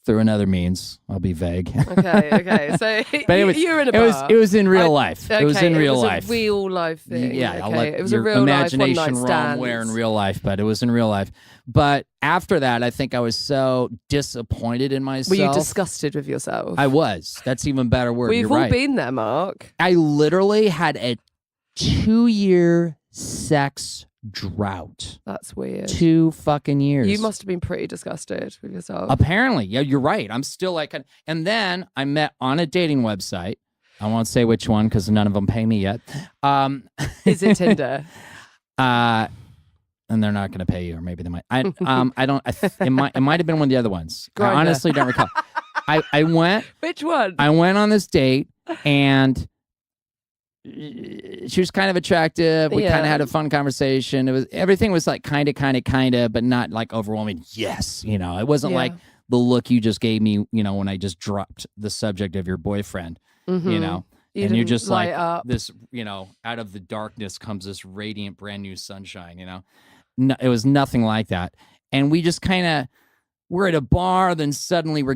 C: through another means. I'll be vague.
E: Okay. So
C: But
E: you're in a bar.
C: it was in real life.
E: Okay,
C: it was in real life.
E: A real life thing.
C: Yeah, I'll
E: okay.
C: let
E: It was a
C: your
E: real life one
C: imagination
E: night
C: roam
E: stand.
C: where in real life, but it was in real life. But after that, I think I was so disappointed in myself.
E: Were you disgusted with yourself?
C: I was. That's even better word.
E: We've
C: You're
E: all
C: right.
E: been there, Mark.
C: I literally had a 2-year sex drought.
E: That's weird.
C: 2 fucking years.
E: You must have been pretty disgusted with yourself.
C: Apparently. Yeah, you're right. I'm still like, and then I met on a dating website. I won't say which one because none of them pay me yet.
E: Is it Tinder?
C: And they're not going to pay you, or maybe they might. I don't. It might have been one of the other ones.
E: Grindr.
C: I honestly don't recall. I went.
E: Which one?
C: I went on this date, and she was kind of attractive. We kind of had a fun conversation. Everything was like kind of, but not like overwhelming. Yes, it wasn't like the look you just gave me. When I just dropped the subject of your boyfriend.
E: You
C: and you're just like
E: up.
C: this. Out of the darkness comes this radiant, brand new sunshine. No, it was nothing like that. And we just kind of. We're at a bar, then suddenly we're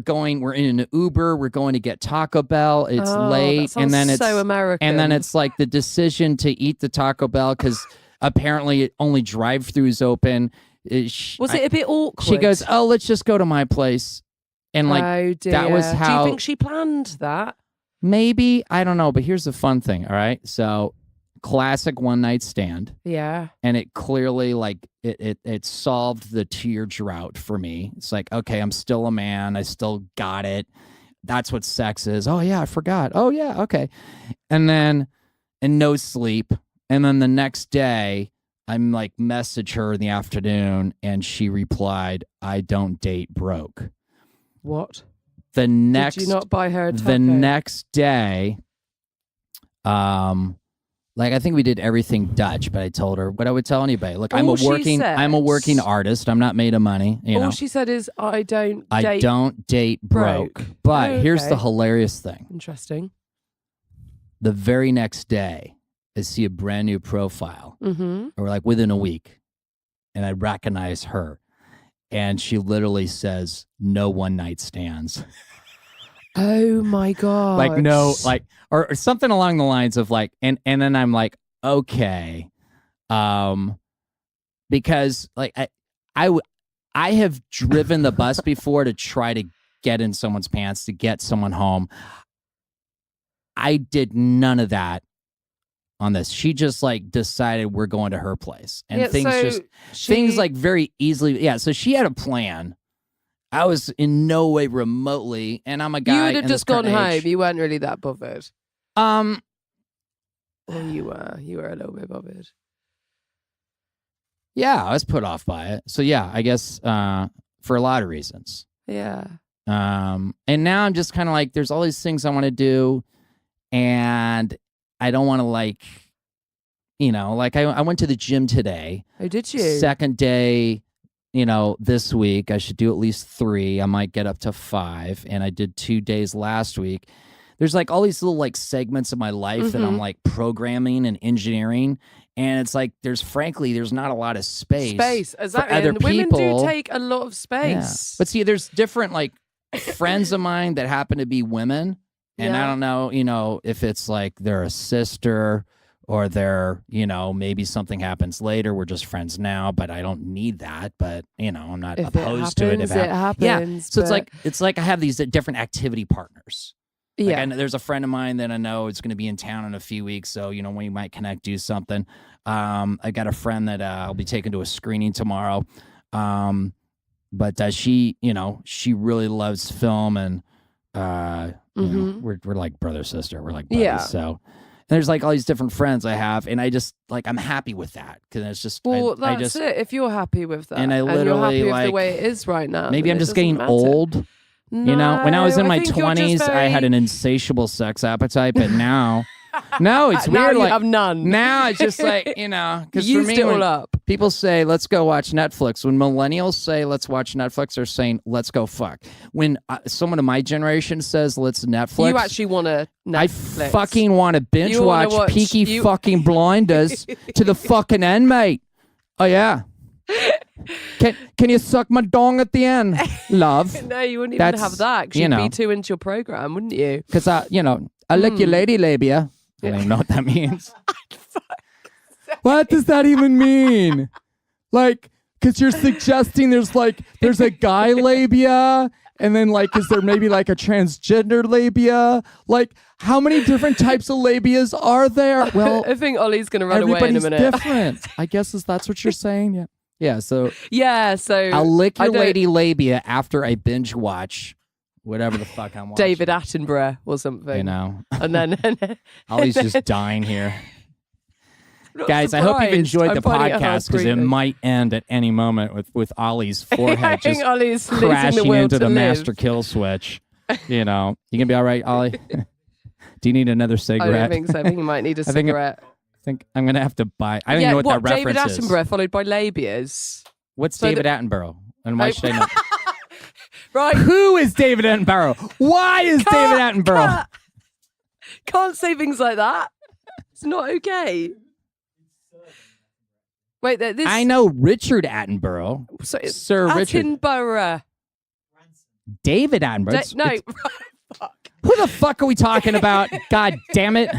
C: in an Uber, we're going to get Taco Bell. It's late,
E: that
C: and then it's
E: so American.
C: And then it's like the decision to eat the Taco Bell because apparently only drive-throughs open.
E: Was it a bit awkward?
C: She goes, "Oh, let's just go to my place," and like
E: oh dear.
C: that was how.
E: Do you think she planned that?
C: Maybe, I don't know, but here's the fun thing. All right, so classic one night stand.
E: Yeah.
C: And it clearly like it solved the 2-year drought for me. It's like, okay, I'm still a man. I still got it. That's what sex is. Oh yeah, I forgot. Oh yeah, okay. And no sleep. And then the next day, I'm like message her in the afternoon, and she replied, "I don't date broke."
E: What?
C: Did you
E: not buy her a taco?
C: The next day, like I think we did everything Dutch, but I told her what I would tell anybody. Look, I'm a working artist. I'm not made of money.
E: All she said is, I don't
C: date broke. But here's the hilarious thing.
E: Interesting.
C: The very next day, I see a brand new profile, or like within a week, and I recognize her, and she literally says, "No one night stands."
E: Oh my God.
C: Like no, like or something along the lines of like, and then I'm like, okay, because like I have driven the bus before to try to get in someone's pants to get someone home. I did none of that on this. She just like decided we're going to her place, and things like very easily. Yeah, so she had a plan. I was in no way remotely, and I'm a guy.
E: You would have just gone home.
C: Age.
E: You weren't really that bothered. Well, you were. You were a little bit bothered.
C: Yeah, I was put off by it. So yeah, I guess for a lot of reasons.
E: Yeah.
C: And now I'm just kind of like, there's all these things I want to do, and I don't want to like, like I went to the gym today.
E: Oh, did you?
C: Second day. This week I should do at least 3. I might get up to 5. And I did 2 days last week. There's like all these little like segments of my life that I'm like programming and engineering. And it's like, there's not a lot of space.
E: Exactly.
C: For other
E: and
C: people.
E: Women do take a lot of space.
C: Yeah. But see, there's different like friends of mine that happen to be women. And I don't know, if it's like they're a sister or they're, maybe something happens later. We're just friends now, but I don't need that. But, I'm not opposed to it.
E: It happens.
C: So it's like I have these different activity partners. Like
E: Yeah.
C: there's a friend of mine that I know is going to be in town in a few weeks. So, we might connect, do something. I got a friend that I'll be taking to a screening tomorrow. But she, she really loves film, and we're like brother, sister. We're like buddies.
E: Yeah.
C: So there's like all these different friends I have, and I just like, I'm happy with that because it's just,
E: that's it. If you're happy with that,
C: and
E: you're
C: literally
E: happy with
C: like
E: the way it is right now,
C: maybe
E: then
C: I'm
E: it
C: just
E: doesn't
C: getting
E: matter.
C: old.
E: No,
C: when I was in my
E: think you're just
C: 20s, I had an insatiable sex appetite, but now No, it's
E: Now
C: weird.
E: you
C: Like
E: have none.
C: now it's just like, because for
E: Used
C: me,
E: it all
C: when
E: up.
C: people say, let's go watch Netflix. When millennials say, let's watch Netflix, they're saying, let's go fuck. When someone of my generation says, let's Netflix.
E: You actually want to
C: I
E: Netflix.
C: fucking want to binge
E: You wanna watch-
C: Peaky
E: you-
C: fucking Blinders to the fucking end, mate. Oh, yeah. Can you suck my dong at the end, love?
E: No, you wouldn't even
C: That's,
E: have that because
C: you
E: you'd
C: know.
E: be too into your program, wouldn't you?
C: Because I lick your lady labia. I don't even know what that means. What does that even mean? Like, because you're suggesting there's a guy labia, and then like, is there maybe like a transgender labia? Like, how many different types of labias are there? Well,
E: I think Ollie's going to run away in a
C: everybody's
E: minute.
C: different. I guess that's what you're saying. Yeah. Yeah. So
E: Yeah, so
C: I'll lick
E: I
C: your
E: don't-
C: lady labia after I binge watch whatever the fuck I'm watching.
E: David Attenborough or something.
C: You know,
E: And then
C: Ollie's just dying here.
E: I'm not
C: Guys, I hope you've
E: surprised.
C: enjoyed
E: I'm
C: the
E: finding it hard
C: podcast because it
E: breathing.
C: might end at any moment with Ollie's
E: I
C: forehead
E: think
C: just
E: Ollie's losing the
C: crashing
E: will
C: into
E: to
C: the
E: live.
C: master kill switch. You know, you gonna be all right, Ollie? Do you need another
E: I
C: cigarette?
E: don't think so. I think you might need a
C: I think-
E: cigarette.
C: I think I'm gonna have to buy. I don't even know what that
E: David
C: reference is.
E: Attenborough followed by labias.
C: What's
E: So
C: David Attenborough? And why should I know?
E: Right.
C: Who is David Attenborough? Why is David Attenborough?
E: Can't say things like that. It's not okay. Wait, this.
C: I know Richard Attenborough.
E: So,
C: Sir Richard.
E: Attenborough.
C: David Attenborough. It's-
E: No.
C: it's- who the fuck are we talking about? God damn it.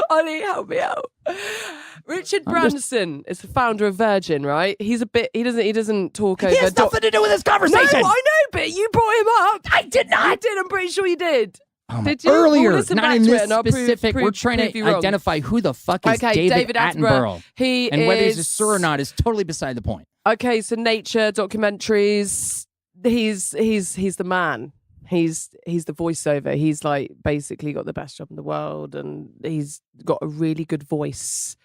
E: Ollie, help me out. Richard
C: I'm
E: Branson is the founder of Virgin, right? He's a bit. He doesn't talk over.
C: He has nothing to do with this
E: No,
C: conversation.
E: I know, but you brought him up.
C: I did not.
E: You did. I'm pretty sure you did.
C: Oh,
E: Did you?
C: earlier,
E: We'll listen
C: not
E: back
C: in
E: to
C: this
E: it and I'll prove-
C: specific. We're
E: prove-
C: trying
E: prove
C: to
E: you wrong.
C: identify who the fuck is
E: Okay,
C: David Attenborough.
E: He
C: And whether he's a
E: is
C: sir or not is totally beside the point.
E: Okay, so nature documentaries. He's the man. He's the voiceover. He's like basically got the best job in the world, and he's got a really good voice.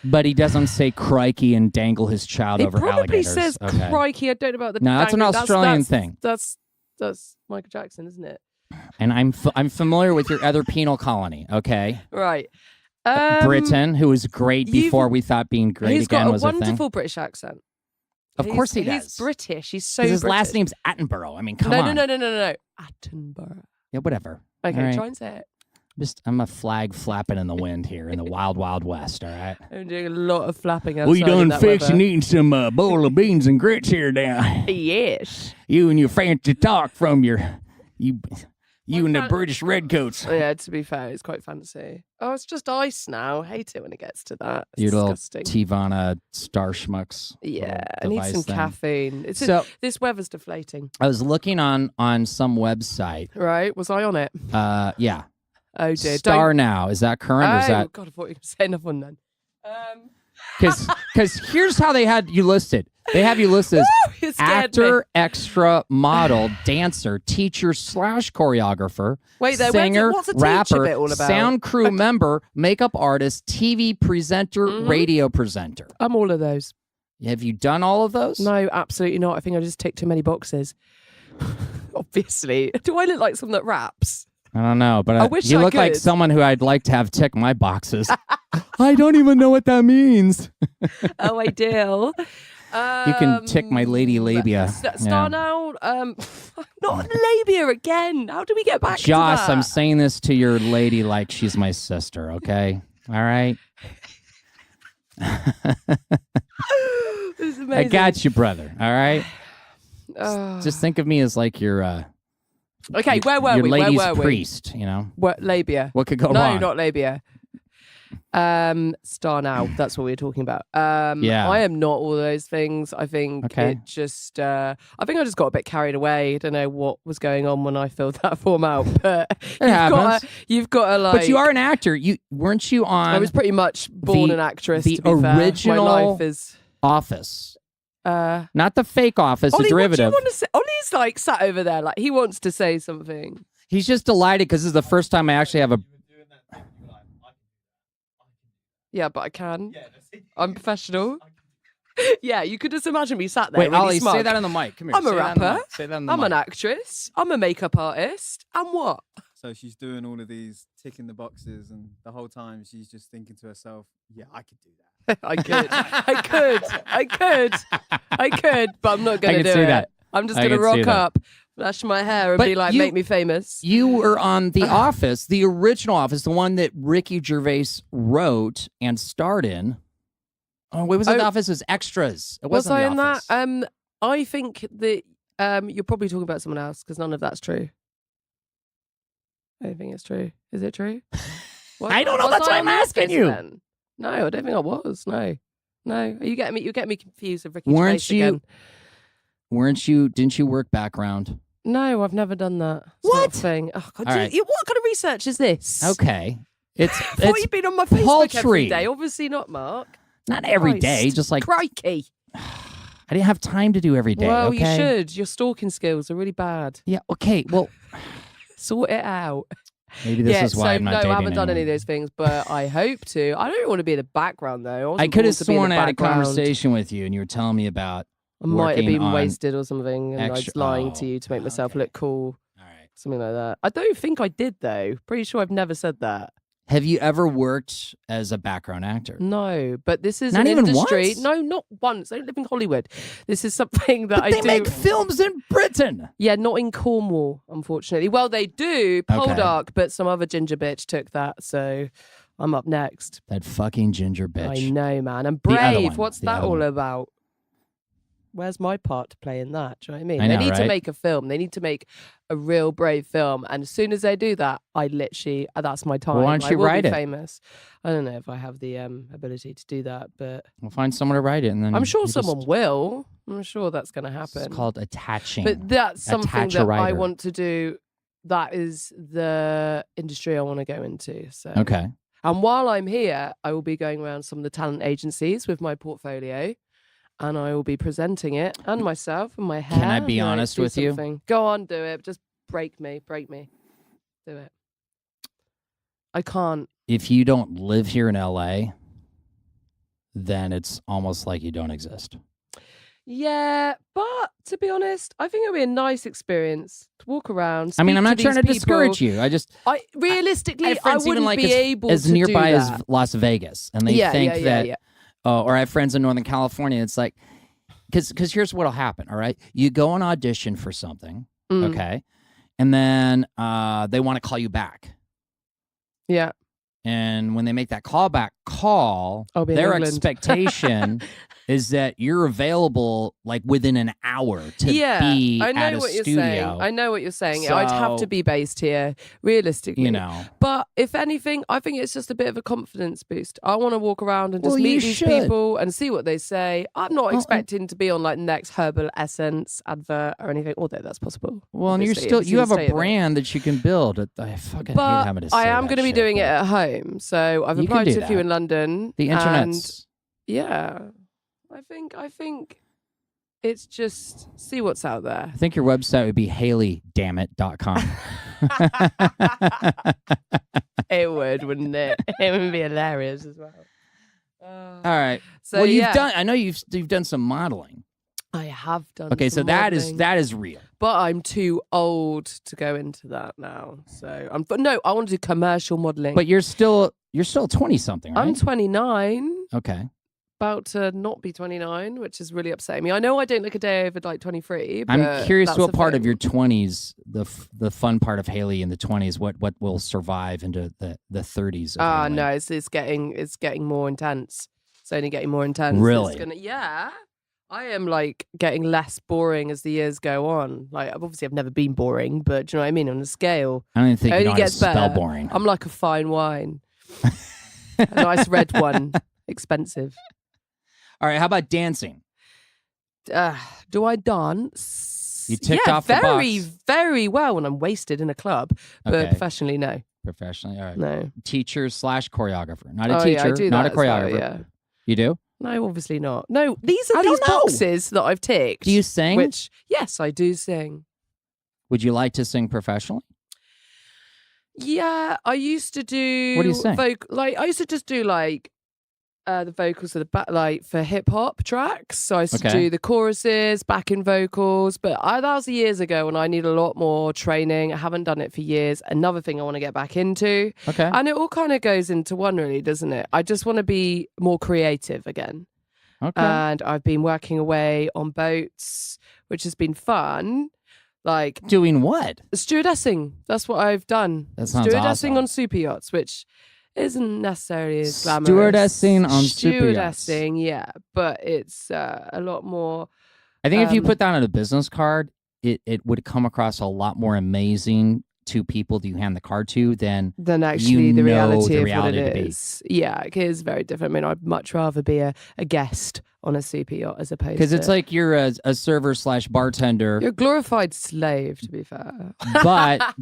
C: But he doesn't say crikey and dangle his child
E: He
C: over
E: probably
C: alligators.
E: says
C: Okay.
E: crikey. I don't know about the.
C: No, that's an
E: dangling.
C: Australian thing.
E: That's Michael Jackson, isn't it?
C: And I'm familiar with your other penal colony. Okay,
E: Right.
C: Britain, who was great
E: you've-
C: before we thought being great
E: He's
C: again
E: got a
C: was a
E: wonderful
C: thing.
E: British accent.
C: Of course he
E: He's
C: does.
E: British. He's so
C: 'Cause his
E: British.
C: last name's Attenborough. I mean, come
E: no,
C: on.
E: No. Attenborough.
C: Yeah, whatever.
E: Okay,
C: All right.
E: try and say it.
C: I'm a flag flapping in the wind here in the wild, wild west. All right.
E: I'm doing a lot of flapping outside.
A: What you doing
E: in that
A: fixing
E: weather.
A: eating some bowl of beans and grits here now?
E: Yes.
A: You and your fancy talk from you and the
E: fan-
A: British redcoats.
E: Oh, yeah, to be fair, it's quite fancy. Oh, it's just ice now. I hate it when it gets to that. It's
C: Your little
E: disgusting.
C: Tivana Star Schmucks.
E: Yeah, I
C: little
E: need
C: device
E: some
C: thing.
E: caffeine.
C: So
E: This weather's deflating.
C: I was looking on some website.
E: Right? Was I on it?
C: Yeah.
E: Oh dear.
C: Star Now. Is that current or is
E: Oh
C: that
E: God, I thought you were saying another one then.
C: because here's how they had you listed. They have you listed as
E: It scared me.
C: actor, extra, model, dancer, teacher / choreographer,
E: Wait there,
C: singer,
E: what's a teacher
C: rapper,
E: bit all about?
C: sound crew member, makeup artist, TV presenter,
E: Mhm.
C: radio presenter.
E: I'm all of those.
C: Have you done all of those?
E: No, absolutely not. I think I just ticked too many boxes. Obviously. Do I look like someone that raps?
C: I don't know, but
E: I wish
C: you
E: I
C: look like
E: could.
C: someone who I'd like to have tick my boxes. I don't even know what that means.
E: Oh, I do.
C: You can tick my lady labia.
E: Star
C: Yeah.
E: now. Not labia again. How do we get back
C: Joss,
E: to that?
C: I'm saying this to your lady like she's my sister, okay? All right?
E: This is amazing.
C: I got you, brother, all right?
E: Oh.
C: Just think of me as like your
E: Okay, where were
C: your
E: we?
C: lady's
E: Where were we?
C: priest, you know?
E: What, labia.
C: What could go
E: No,
C: wrong?
E: not labia. Star now. That's what we were talking about.
C: Yeah.
E: I am not all those things. I think
C: Okay.
E: it just. I think I just got a bit carried away. I don't know what was going on when I filled that form out, but
C: happens.
E: you've got to like.
C: But you are an actor. Weren't you on
E: I was pretty much born
C: the-
E: an actress.
C: the
E: to be fair.
C: original
E: My life is.
C: Office?
E: Not
C: Not the fake Office,
E: Ollie,
C: the
E: what do you
C: derivative.
E: want to say? Ollie's like sat over there, like he wants to say something.
C: He's just delighted because this is the first time I actually have a.
E: Yeah, but I can. I'm professional. Yeah, you could just imagine me sat there.
C: Wait,
E: really
C: Ollie,
E: smug.
C: say that on the mic. Come here.
E: I'm a
C: say that on the
E: rapper.
C: mic. Say that on the
E: I'm
C: mic.
E: an actress. I'm a makeup artist. And what?
F: So she's doing all of these, ticking the boxes, and the whole time she's just thinking to herself, "Yeah, I could do that.
E: I could, but I'm not going to do
C: see
E: it.
C: that.
E: I'm just
C: I
E: going to
C: can see
E: rock
C: that.
E: up, flash my hair, and
C: But
E: be like,
C: you-
E: make me famous.
C: You were on The Office, the original Office, the one that Ricky Gervais wrote and starred in. Oh, what was it? The Office? It was Extras. It
E: Was
C: wasn't
E: I
C: The
E: in that?
C: Office.
E: I think that you're probably talking about someone else because none of that's true. I don't think it's true. Is it true?
C: I don't know.
E: Was
C: That's
E: I
C: why
E: on
C: I'm
E: The
C: asking
E: Office
C: you.
E: then? No, I don't think I was. No. Are you getting me? You're getting me confused with Ricky
C: Weren't
E: Gervais
C: you-
E: again.
C: Didn't you work background?
E: No, I've never done that. It's not a
C: What?
E: thing? Oh, God,
C: All right.
E: what kind of research is this?
C: Okay. It's
E: I thought you'd been on my Facebook
C: paltry.
E: every day. Obviously not, Mark.
C: not every day,
E: Christ.
C: just like
E: Crikey.
C: I didn't have time to do every day.
E: Well,
C: okay?
E: you should. Your stalking skills are really bad.
C: Yeah, okay. Well,
E: Sort it out.
C: maybe this is why I'm not dating
E: I haven't done any of
C: anyone.
E: those things, but I hope to. I don't want to be in the background, though.
C: I could have
E: wasn't born
C: sworn
E: to be in
C: I
E: the
C: had a
E: background.
C: conversation with you and you were telling me about
E: I might have
C: working
E: been
C: on
E: wasted or something, and I was
C: extra-
E: lying
C: oh,
E: to you to make myself
C: okay.
E: look cool.
C: all right.
E: Something like that. I don't think I did, though. Pretty sure I've never said that.
C: Have you ever worked as a background actor?
E: No, but this is
C: Not
E: an
C: even
E: industry.
C: once?
E: No, not once. I don't live in Hollywood. This is something that
C: But
E: I
C: they
E: do.
C: make films in Britain.
E: Yeah, not in Cornwall, unfortunately. Well, they do, Poldark, but some other ginger bitch took that, so I'm up next.
C: That fucking ginger bitch.
E: I know, man. And
C: The other
E: Brave,
C: one,
E: what's
C: the
E: that
C: other
E: all
C: one.
E: about? Where's my part to play in that? Do you know what I mean?
C: I
E: They
C: know,
E: need to
C: right?
E: make a film. They need to make a real Brave film. And as soon as they do that, I literally, that's my time.
C: Why don't
E: I
C: you
E: will
C: write
E: be
C: it?
E: famous. I don't know if I have the ability to do that, but
C: We'll find someone to write it, and then
E: I'm sure
C: you just-
E: someone will. I'm sure that's going to happen.
C: It's called attaching.
E: But that's something
C: Attach a
E: that I
C: writer.
E: want to do. That is the industry I want to go into. So
C: Okay.
E: And while I'm here, I will be going around some of the talent agencies with my portfolio, and I will be presenting it and myself and my hair.
C: Can I be
E: and,
C: honest
E: do
C: with you?
E: something. Go on, do it. Just break me. Do it. I can't.
C: If you don't live here in LA, then it's almost like you don't exist.
E: Yeah, but to be honest, I think it'll be a nice experience to walk around.
C: I mean,
E: speak
C: I'm not
E: to
C: trying to
E: these
C: discourage
E: people.
C: you. I just
E: Realistically,
C: I have
E: I
C: friends even
E: wouldn't
C: like
E: be able
C: as
E: to
C: nearby
E: do
C: as
E: that.
C: Las Vegas, and they think that. Or I have friends in Northern California. It's like, because here's what'll happen. All right, you go and audition for something,
E: Mm.
C: okay, and then they want to call you back.
E: Yeah.
C: And when they make that callback call,
E: I'll be in
C: their
E: England.
C: expectation is that you're available like within an hour to be
E: I know
C: at a
E: what
C: studio.
E: you're saying. I know what you're saying. I'd have
C: So-
E: to be based here, realistically.
C: You know,
E: But if anything, I think it's just a bit of a confidence boost. I want to walk around and just
C: Well, you
E: meet these
C: should.
E: people and see what they say. I'm not
C: Well,
E: expecting to be on like next herbal essence advert or anything, although that's possible.
C: well, and you're
E: obviously,
C: still
E: if it's
C: you
E: in
C: have
E: the
C: a
E: state of it.
C: brand that you can build. I fucking hate
E: But
C: having to say
E: I am
C: going
E: going to be doing it at home. So I've
C: You can
E: applied
C: do
E: to a few
C: that.
E: in London.
C: The
E: and
C: internet's.
E: yeah, I think it's just see what's out there.
C: I think your website would be HayleyDammit.com.
E: It would, wouldn't it? It would be hilarious as well.
C: All right.
E: So
C: well, you've
E: yeah,
C: done. I know you've done some modeling.
E: I have done.
C: Okay, so
E: some
C: that
E: modelling,
C: is real.
E: But I'm too old to go into that now. So but no, I want to do commercial modeling.
C: But you're still 20 something, right?
E: I'm 29,
C: Okay.
E: about to not be 29, which is really upsetting me. I know I don't look a day over like 23. But
C: I'm curious
E: that's
C: what
E: the
C: part of
E: thing.
C: your 20s, the fun part of Hayley in the 20s, what will survive into the 30s. Of Hayley?
E: No, it's getting more intense. It's only getting more intense.
C: Really?
E: Yeah. I am like getting less boring as the years go on. Like obviously I've never been boring, but do you know what I mean? On a scale,
C: I don't even think
E: it
C: you
E: only
C: know how to
E: gets
C: spell
E: better.
C: boring.
E: I'm like a fine wine. A nice red one. Expensive.
C: All right, how about dancing?
E: Do I dance?
C: You ticked
E: yeah,
C: off the
E: very,
C: box.
E: very well when I'm wasted in a club. But
C: Okay.
E: professionally, no.
C: Professionally, all right.
E: No.
C: Teacher / choreographer, not a
E: Oh,
C: teacher,
E: yeah, I do
C: not
E: that
C: a
E: as well,
C: choreographer.
E: yeah.
C: You do?
E: No, obviously not. No, these are
C: I
E: these
C: don't know.
E: boxes that I've ticked.
C: Do you sing?
E: Which, yes, I do sing.
C: Would you like to sing professionally?
E: Yeah, I used to do.
C: What do you sing?
E: I used to just do like the vocals of the back, like for hip hop tracks. So I used to
C: Okay.
E: do the choruses, backing vocals. But that was years ago, and I need a lot more training. I haven't done it for years. Another thing I want to get back into.
C: Okay.
E: And it all kind of goes into one, really, doesn't it? I just want to be more creative again.
C: Okay.
E: And I've been working away on boats, which has been fun. Like
C: Doing what?
E: stewardessing. That's what I've done.
C: That sounds
E: Stewardessing
C: awesome.
E: on super yachts, which isn't necessarily as glamorous.
C: Stewardessing on super yachts.
E: Stewardessing, yeah, but it's a lot more.
C: I think if you
E: Um,
C: put that on a business card, it would come across a lot more amazing to people that you hand the card to than
E: Actually
C: know
E: the reality
C: the
E: of
C: reality
E: what
C: to
E: it
C: be.
E: is. Yeah, it is very different. I mean, I'd much rather be a guest on a super yacht as opposed
C: because
E: to...
C: it's like you're a server / bartender,
E: You're a glorified slave, to be fair.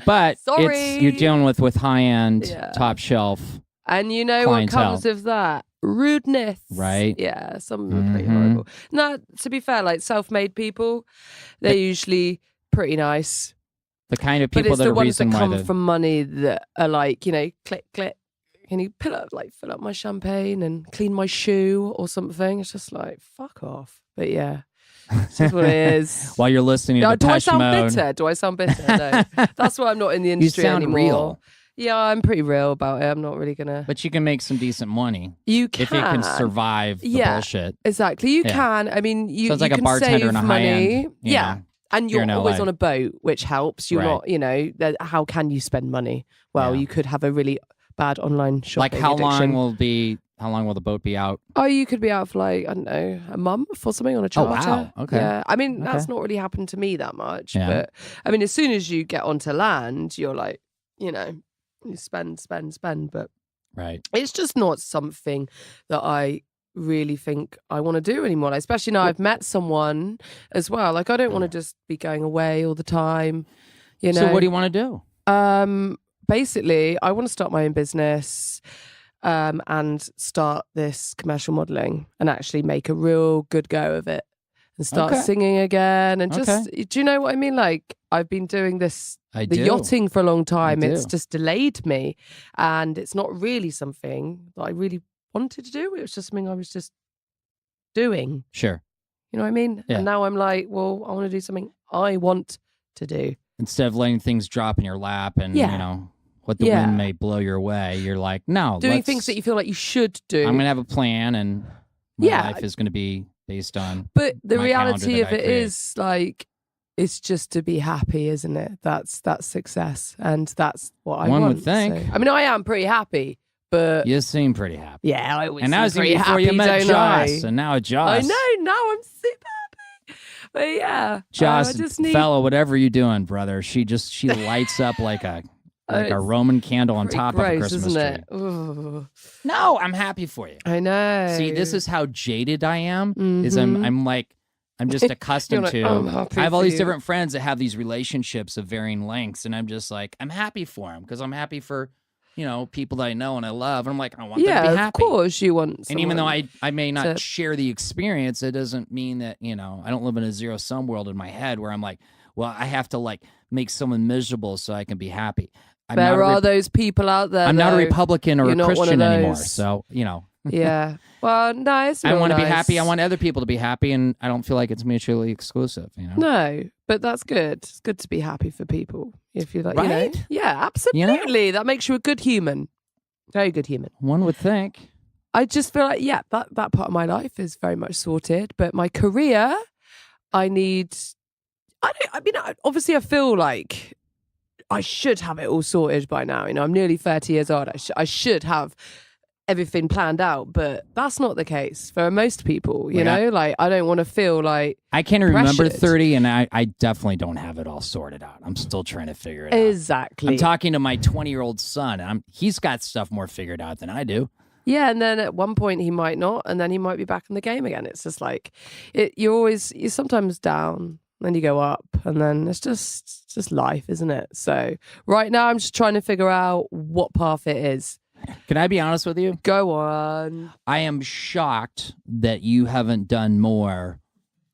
C: but
E: Sorry.
C: you're dealing with high end,
E: Yeah.
C: top shelf.
E: And you know
C: Clientele.
E: what comes with that? Rudeness.
C: Right.
E: Yeah, some are pretty
C: Mhm.
E: horrible. No, to be fair, like self-made people, they're usually pretty nice.
C: The kind of
E: But
C: people
E: it's
C: that
E: the
C: are
E: ones
C: reason
E: that
C: why
E: come
C: the
E: from money that are like, click, click. Can you fill up my champagne and clean my shoe or something? It's just like, fuck off. But yeah, it's just what it is.
C: while you're listening
E: Yeah,
C: to
E: do I
C: Depeche
E: sound
C: Mode.
E: bitter? Do I sound bitter? No. That's why I'm not in the
C: You
E: industry
C: sound
E: anymore.
C: real,
E: Yeah, I'm pretty real about it. I'm not really gonna.
C: but you can make some decent money
E: You can.
C: if you can survive the
E: Yeah.
C: bullshit.
E: Exactly, you
C: Yeah.
E: can. I mean, you
C: Sounds
E: you
C: like a
E: can
C: bartender
E: save
C: in a
E: money.
C: high-end, you
E: Yeah,
C: know,
E: and
C: here
E: you're
C: in
E: always
C: LA.
E: on a boat, which helps. You're
C: Right.
E: not, how can you spend money? Well,
C: Yeah.
E: you could have a really bad online shopping
C: Like how
E: addiction.
C: long will the boat be out?
E: Oh, you could be out for like, I don't know, a month or something on a
C: Oh,
E: charter.
C: wow. Okay.
E: Yeah, I mean, that's
C: Okay.
E: not really happened to me that much.
C: Yeah.
E: But I mean, as soon as you get onto land, you're like, you spend. But
C: Right.
E: it's just not something that I really think I want to do anymore. Like, especially now I've met someone as well. Like, I don't want to just be going away all the time.
C: So what do you want to do?
E: Basically, I want to start my own business and start this commercial modeling and actually make a real good go of it and start
C: Okay.
E: singing again. And
C: Okay.
E: just, do you know what I mean? Like, I've been doing the
C: do.
E: yachting for a long time. It's
C: do.
E: just delayed me. And it's not really something that I really wanted to do. It was just something I was just doing.
C: Sure.
E: You know what I mean?
C: Yeah.
E: And now I'm like, well, I want to do something I want to do.
C: Instead of letting things drop in your lap and
E: Yeah.
C: what the
E: Yeah.
C: wind may blow your way, you're like, no,
E: Doing things that you feel like you should do.
C: I'm gonna have a plan, and my
E: Yeah.
C: life is gonna be based on.
E: But the
C: my
E: reality
C: calendar
E: of
C: that I
E: it
C: create.
E: is like, it's just to be happy, isn't it? That's success, and that's what I
C: One
E: want.
C: would think.
E: So- I mean, I am pretty happy, but
C: You seem pretty happy.
E: yeah, I always
C: And that
E: seem
C: was
E: pretty
C: before
E: happy,
C: you met
E: don't
C: Joss,
E: I?
C: and now
E: I
C: Joss.
E: know. Now I'm super happy. But yeah,
C: Joss,
E: I just need
C: fella, whatever you doing, brother? She lights up like a
E: it's
C: Roman candle on
E: pretty
C: top
E: gross,
C: of a Christmas
E: isn't
C: tree.
E: it? Ooh.
C: No, I'm happy for you.
E: I know.
C: See, this is how jaded I am. Is
E: Mhm.
C: I'm just accustomed
E: like,
C: to.
E: "I'm happy
C: I have all
E: for
C: these
E: you."
C: different friends that have these relationships of varying lengths, and I'm just like, I'm happy for them because I'm happy for, people that I know and I love. And I'm like, I want them to
E: Yeah,
C: be
E: of
C: happy.
E: course you want.
C: And even though
E: someone
C: I may not
E: to-
C: share the experience, it doesn't mean that, I don't live in a zero sum world in my head where I'm like, well, I have to like make someone miserable so I can be happy.
E: there are those people out there.
C: I'm not a
E: though.
C: Republican or
E: You're
C: a
E: not one of
C: Christian anymore.
E: those.
C: So,
E: Yeah. Well, no, it's
C: I
E: real
C: want to be
E: nice.
C: happy. I want other people to be happy. And I don't feel like it's mutually exclusive,
E: No, but that's good. It's good to be happy for people. If you like,
C: Right?
E: Yeah, absolutely. That makes you a good human. Very good human.
C: One would think.
E: I just feel like, yeah, that part of my life is very much sorted. But my career, obviously I feel like I should have it all sorted by now. I'm nearly 30 years old. I should have everything planned out, but that's not the case for most people, you know? Like, I don't want to feel like...
C: I can remember
E: pressured.
C: 30, and I definitely don't have it all sorted out. I'm still trying to figure it out.
E: Exactly.
C: I'm talking to my 20-year-old son, and he's got stuff more figured out than I do.
E: Yeah, and then at one point he might not, and then he might be back in the game again. It's just like, you're sometimes down, then you go up, and then it's just life, isn't it? So right now I'm just trying to figure out what path it is.
C: Can I be honest with you?
E: Go on.
C: I am shocked that you haven't done more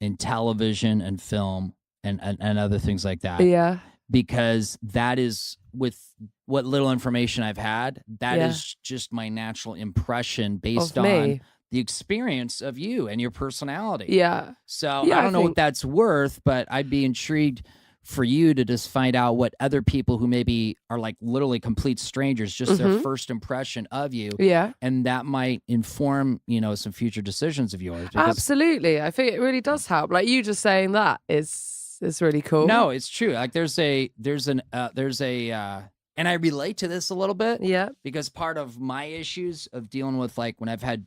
C: in television and film and other things like that.
E: Yeah.
C: Because that is, with what little information I've had, that
E: Yeah.
C: is just my natural impression based
E: Of
C: on
E: me.
C: the experience of you and your personality.
E: Yeah.
C: So
E: Yeah,
C: I don't know
E: think-
C: what that's worth, but I'd be intrigued for you to just find out what other people who maybe are like literally complete strangers, just their first impression of you.
E: Yeah.
C: And that might inform, some future decisions of yours. Because,
E: Absolutely. I think it really does help. Like you just saying that is really cool.
C: no, it's true. Like and I relate to this a little bit.
E: Yeah.
C: Because part of my issues of dealing with like when I've had,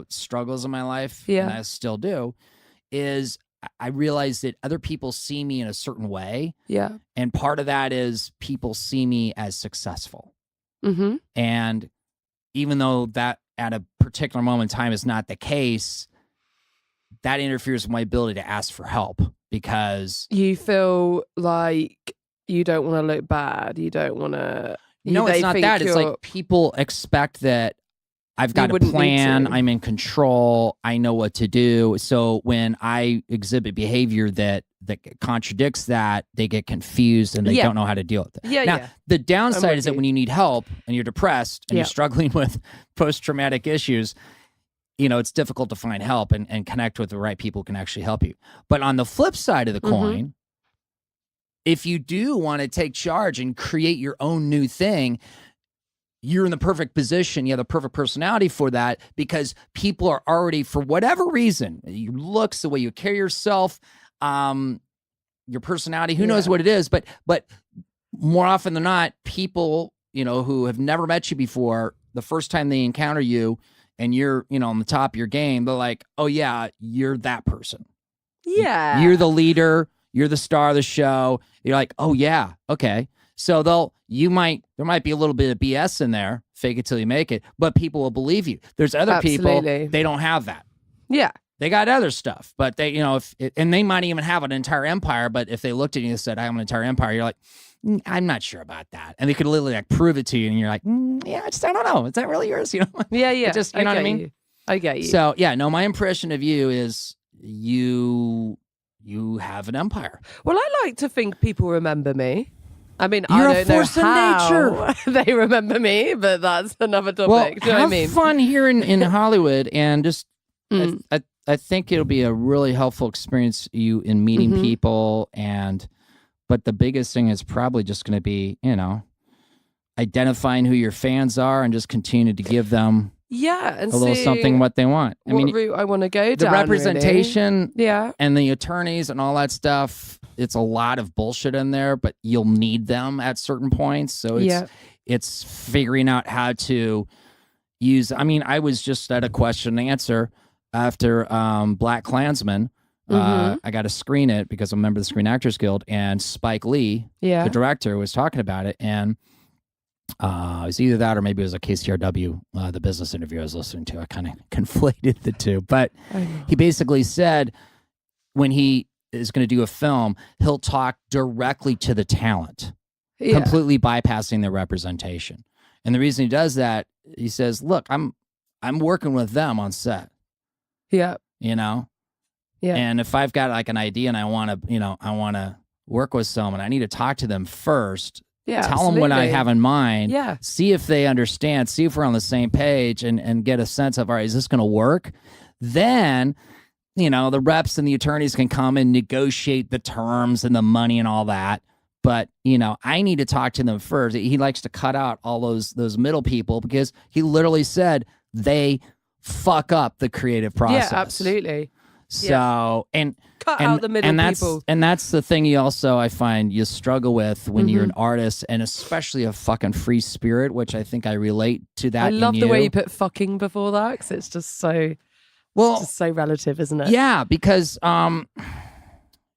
C: struggles in my life,
E: Yeah.
C: and I still do, is I realize that other people see me in a certain way.
E: Yeah.
C: And part of that is people see me as successful.
E: Mm-hmm.
C: And even though that at a particular moment in time is not the case, that interferes with my ability to ask for help because
E: You feel like you don't want to look bad. You don't want to.
C: no, it's not that. It's like people expect that I've got a
E: wouldn't need
C: plan.
E: to.
C: I'm in control. I know what to do. So when I exhibit behavior that contradicts that, they get confused and they
E: Yeah.
C: don't know how to deal with it.
E: Yeah,
C: Now,
E: yeah.
C: the downside
E: with
C: is that
E: you.
C: when you need help and you're depressed and
E: Yeah.
C: you're struggling with post-traumatic issues, it's difficult to find help and connect with the right people who can actually help you. But on the flip side of the coin, if you do want to take charge and create your own new thing, you're in the perfect position. You have the perfect personality for that because people are already, for whatever reason, your looks, the way you carry yourself, your personality, who knows what it is, but more often than not, people, who have never met you before, the first time they encounter you and you're, on the top of your game, they're like, oh yeah, you're that person.
E: Yeah.
C: You're the leader. You're the star of the show. You're like, oh yeah, okay. So there might be a little bit of BS in there, fake it till you make it, but people will believe you. There's other people,
E: Absolutely.
C: they don't have that.
E: Yeah.
C: They got other stuff, but they, and they might even have an entire empire, but if they looked at you and said, I have an entire empire, you're like, I'm not sure about that. And they could literally like prove it to you and you're like, yeah, I don't know. Is that really yours?
E: Yeah. Yeah.
C: It just, you know what I mean?
E: I get you.
C: So yeah, no, my impression of you is you have an empire.
E: Well, I like to think people remember me. I mean,
C: You're
E: I
C: a
E: don't know
C: force of
E: how they remember me, but that's another topic.
C: Well,
E: Do you know what I
C: have
E: mean?
C: fun here in Hollywood, and just
E: Mm.
C: I think it'll be a really helpful experience you in meeting
E: Mhm.
C: people, but the biggest thing is probably just going to be identifying who your fans are and just continue to give them
E: Yeah, and
C: a little
E: see
C: something what they want. I
E: what
C: mean,
E: route I want to go
C: the
E: down.
C: representation
E: Really. Yeah.
C: and the attorneys and all that stuff. It's a lot of bullshit in there, but you'll need them at certain points. So it's figuring out how to use. I mean, I was just at a question and answer after Black Klansman. I got to screen it because I'm a member of the Screen Actors Guild, and Spike Lee,
E: Yeah.
C: the director, was talking about it, and it was either that or maybe it was a KCRW, the business interview I was listening to. I kind of conflated the two, but he basically said when he is going to do a film, he'll talk directly to the talent, completely bypassing the representation. And the reason he does that, he says, "Look, I'm working with them on set.
E: Yeah.
C: Yeah. And if I've got like an idea and I want to work with someone, I need to talk to them first."
E: Yeah,
C: Tell them what I
E: absolutely.
C: have in mind.
E: Yeah.
C: See if they understand. See if we're on the same page and get a sense of, all right, is this going to work? Then, the reps and the attorneys can come and negotiate the terms and the money and all that. But, I need to talk to them first. He likes to cut out all those middle people because he literally said they fuck up the creative process.
E: Yeah, absolutely.
C: So,
E: Cut out the middle people.
C: And that's the thing I find you struggle with when you're an artist, and especially a fucking free spirit, which I think I relate to that.
E: I love
C: in
E: the way
C: you.
E: you put fucking before that because it's just so relative, isn't it?
C: Yeah, because
E: And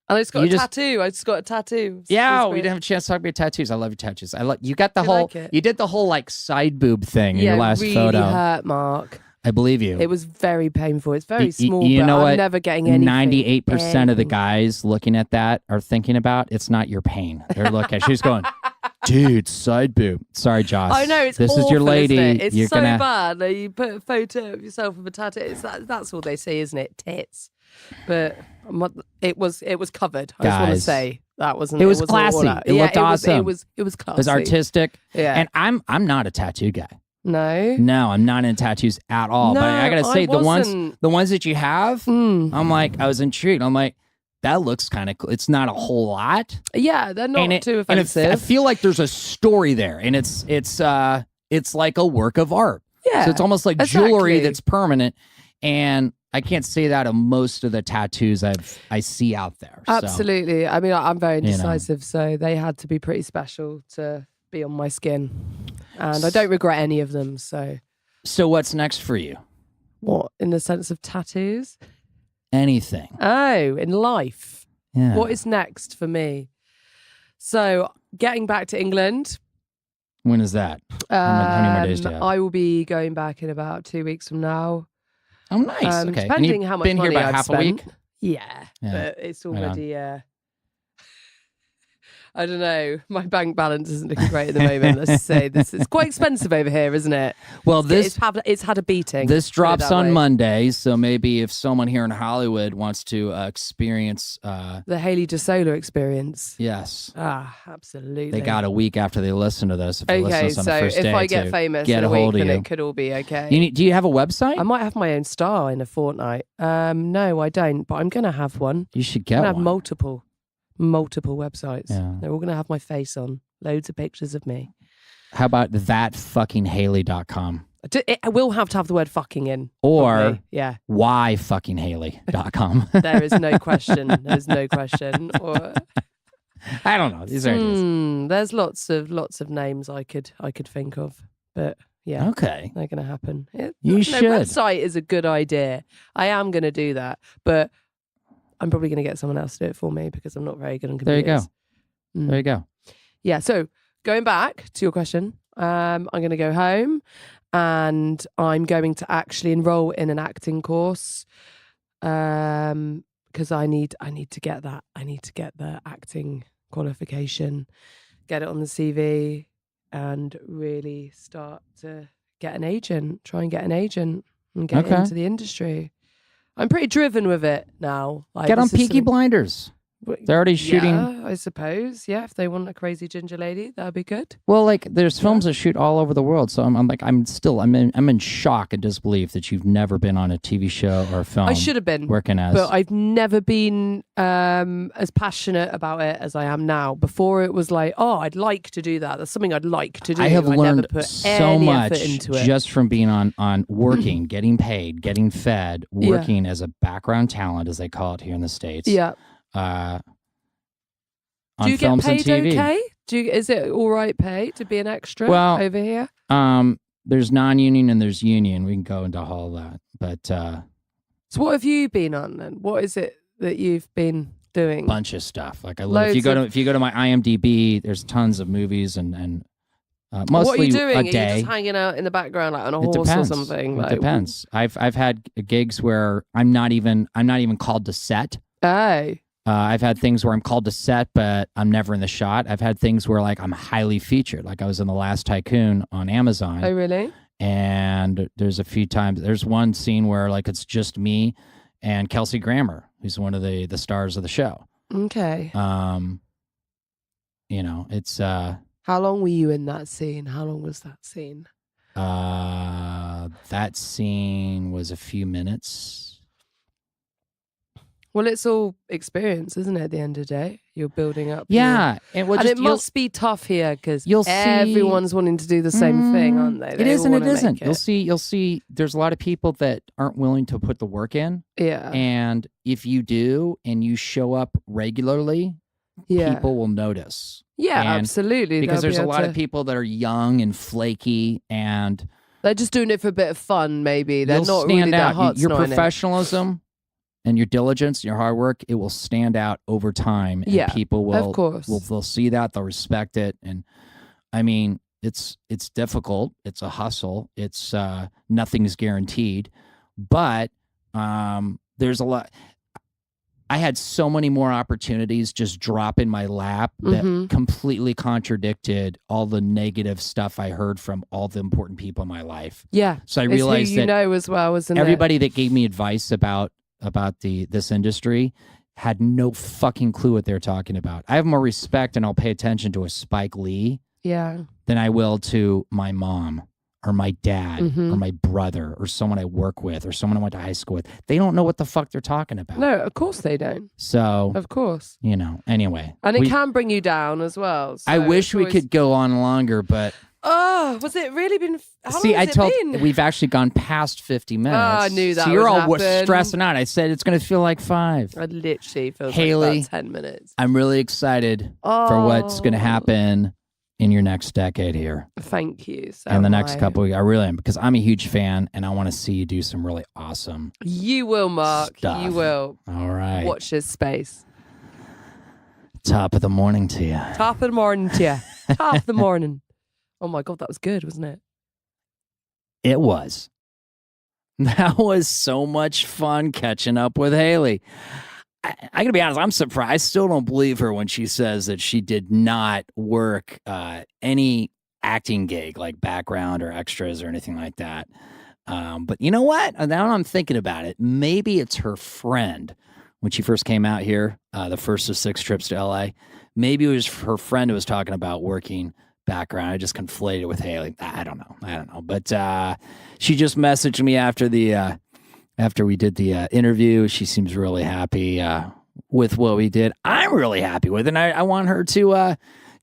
E: I just got
C: You
E: a
C: just-
E: tattoo. I just got a tattoo.
C: yeah,
E: It's
C: we
E: great.
C: didn't have a chance to talk about your tattoos. I love your tattoos. You got the
E: You
C: whole
E: like it?
C: you did the whole like side boob thing in
E: Yeah,
C: your last
E: really
C: photo.
E: hurt, Mark.
C: I believe you.
E: It was very painful. It's very
C: Y-
E: small,
C: you
E: but
C: know
E: I'm
C: what?
E: never getting anything.
C: 98% of the
E: anything.
C: guys looking at that are thinking about it's not your pain. They're looking. She's going, dude, side boob. Sorry, Josh.
E: I know it's
C: this
E: awful,
C: is your lady.
E: Isn't it? It's
C: You're
E: so
C: gonna.
E: bad. Like, you put a photo of yourself with a tattoo. That's all they see, isn't it? Tits. But it was covered. I just want to
C: Guys.
E: say that wasn't.
C: It was
E: wasn't all
C: classy.
E: that.
C: It looked awesome.
E: It was classy.
C: It was artistic.
E: Yeah.
C: And I'm not a tattoo guy.
E: No.
C: No, I'm not into tattoos at all.
E: No,
C: but I gotta say,
E: I wasn't.
C: the ones that you have, I'm like, I was intrigued. I'm like, that looks kind of cool. It's not a whole lot.
E: Yeah, they're not too offensive.
C: I feel like there's a story there, and it's like a work of art.
E: Yeah,
C: so it's almost like
E: exactly.
C: jewelry that's permanent. And I can't say that of most of the tattoos I see out there. So,
E: Absolutely. I mean, I'm very indecisive, so they had to be pretty special to be on my skin, and I don't regret any of them. So
C: what's next for you?
E: what, in the sense of tattoos?
C: Anything?
E: Oh, in life.
C: Yeah.
E: What is next for me? So getting back to England.
C: When is that? How many more days do you have?
E: I will be going back in about 2 weeks from now.
C: Oh, nice. Okay.
E: Depending how much
C: been
E: money
C: here about
E: I've
C: half
E: spent.
C: a week?
E: Yeah,
C: Yeah.
E: but it's
C: Right on.
E: already. I don't know. My bank balance isn't looking great at the moment. Let's say it's quite expensive over here, isn't it?
C: Well,
E: It's had a beating.
C: This
E: put it
C: drops
E: that
C: on
E: way.
C: Monday, so maybe if someone here in Hollywood wants to experience,
E: The Hayley De-Sola experience.
C: yes,
E: Absolutely.
C: they got a week after they listen to this. If they listen to
E: Okay,
C: this on
E: so
C: the first
E: if
C: day
E: I get
C: to
E: famous
C: get
E: in
C: a
E: a week,
C: hold of
E: then
C: you.
E: it could all be okay.
C: Do you have a website?
E: I might have my own star in a fortnight. No, I don't, but I'm going to have one.
C: You should
E: I'm
C: get
E: going to have
C: one.
E: multiple websites.
C: Yeah.
E: They're all going to have my face on. Loads of pictures of me.
C: How about thatfuckinghaley.com
E: I will have to have the word fucking in.
C: or
E: probably. Yeah,
C: whyfuckinghaley.com?
E: there is no question. There's no question. Or
C: I don't know. These are ideas.
E: there's lots of names I could think of, but yeah,
C: Okay.
E: they're going to happen.
C: You should.
E: Website is a good idea. I am going to do that, but I'm probably going to get someone else to do it for me because I'm not very good on
C: There you
E: computers.
C: go. There you go.
E: Yeah. So going back to your question, I'm going to go home and I'm going to actually enroll in an acting course because I need to get that. I need to get the acting qualification, get it on the CV, and really start to get an agent. Try and get an agent and get
C: Okay.
E: into the industry. I'm pretty driven with it now. Like,
C: Get on
E: this is
C: Peaky
E: something-
C: Blinders. They're already shooting.
E: Yeah, I suppose. Yeah, if they want a crazy ginger lady, that'd be good.
C: Well, like there's films that shoot all over the world, so I'm in shock and disbelief that you've never been on a TV show or a film.
E: I should have been
C: working as.
E: but I've never been as passionate about it as I am now. Before it was like, oh, I'd like to do that. That's something I'd like to do.
C: I have
E: never
C: learned
E: put
C: so
E: any
C: much
E: effort into it.
C: just from being on working, getting paid, getting fed, working as a background talent, as they call it here in the States.
E: Yeah.
C: On
E: Do you get
C: films
E: paid
C: and TV.
E: okay? Is it all right pay to be an extra
C: Well,
E: over here?
C: There's non-union and there's union. We can go into all that, but
E: So what have you been on then? What is it that you've been doing?
C: bunch of stuff. Like if
E: Loads
C: you go to my IMDb, there's tons of movies and mostly
E: what are you doing?
C: a
E: Are you
C: day.
E: just hanging out in the background like on a
C: It
E: horse
C: depends.
E: or something?
C: It
E: Like,
C: depends. I've had gigs where I'm not even called to set.
E: Oh.
C: I've had things where I'm called to set, but I'm never in the shot. I've had things where like I'm highly featured, like I was in The Last Tycoon on Amazon.
E: Oh, really?
C: And there's a few times. There's one scene where like it's just me and Kelsey Grammer, who's one of the stars of the show.
E: Okay.
C: It's
E: How long were you in that scene? How long was that scene?
C: that scene was a few minutes.
E: Well, it's all experience, isn't it? At the end of the day, you're building up.
C: Yeah, and
E: and it must be tough here because
C: you'll see-
E: everyone's wanting to do the same thing, aren't they?
C: It
E: They
C: is
E: all
C: and it
E: wanna
C: isn't.
E: make
C: You'll see. There's a lot of people that aren't willing to put the work in,
E: Yeah.
C: and if you do and you show up regularly,
E: Yeah.
C: people will notice.
E: Yeah,
C: and-
E: absolutely.
C: Because
E: They'll
C: there's
E: be
C: a
E: able
C: lot of
E: to-
C: people that are young and flaky, and
E: They're just doing it for a bit of fun, maybe. They're
C: you'll
E: not
C: stand
E: really
C: out.
E: that hot.
C: Your
E: snotting it.
C: professionalism and your diligence and your hard work, it will stand out over time. And
E: Yeah,
C: people will,
E: of course.
C: they'll see that, they'll respect it. And I mean, it's difficult. It's a hustle. It's nothing's guaranteed, but there's a lot. I had so many more opportunities just drop in my lap that
E: Mhm.
C: completely contradicted all the negative stuff I heard from all the important people in my life.
E: Yeah.
C: So I
E: It's who
C: realized
E: you
C: that
E: know as well, isn't
C: everybody that gave me advice about this industry had no fucking clue what they're talking about. I have more respect and I'll pay attention to a Spike Lee
E: it? Yeah.
C: than I will to my mom or my dad or my brother or someone I work with or someone I went to high school with, they don't know what the fuck they're talking about.
E: No, of course they don't.
C: So,
E: Of course.
C: Anyway.
E: And it can bring you down as well. So
C: I wish we
E: always...
C: could go on longer, but...
E: Oh, was it really been... How long has it been?
C: We've actually gone past 50 minutes.
E: Oh, I knew that
C: So you're
E: would
C: all
E: happen.
C: stressing out. I said it's going to feel like 5.
E: I literally feels
C: Haley,
E: like about 10 minutes.
C: I'm really excited for what's going to happen in your next decade here.
E: Thank you. So
C: and the next couple of weeks. I really am, because I'm a huge fan and I want to see you do some really awesome
E: You will, Mark.
C: stuff.
E: You will.
C: All right.
E: Watch this space.
C: Top of the morning to you.
E: Top of the morning to you. Top of the morning. Oh my God, that was good, wasn't it?
C: It was. That was so much fun catching up with Haley. I gotta be honest, I'm surprised. I still don't believe her when she says that she did not work any acting gig like background or extras or anything like that. But you know what? Now I'm thinking about it. Maybe it's her friend when she first came out here, the first of 6 trips to LA. Maybe it was her friend who was talking about working background. I just conflated with Haley. I don't know. But she just messaged me after the after we did the interview. She seems really happy with what we did. I'm really happy with it. And I want her to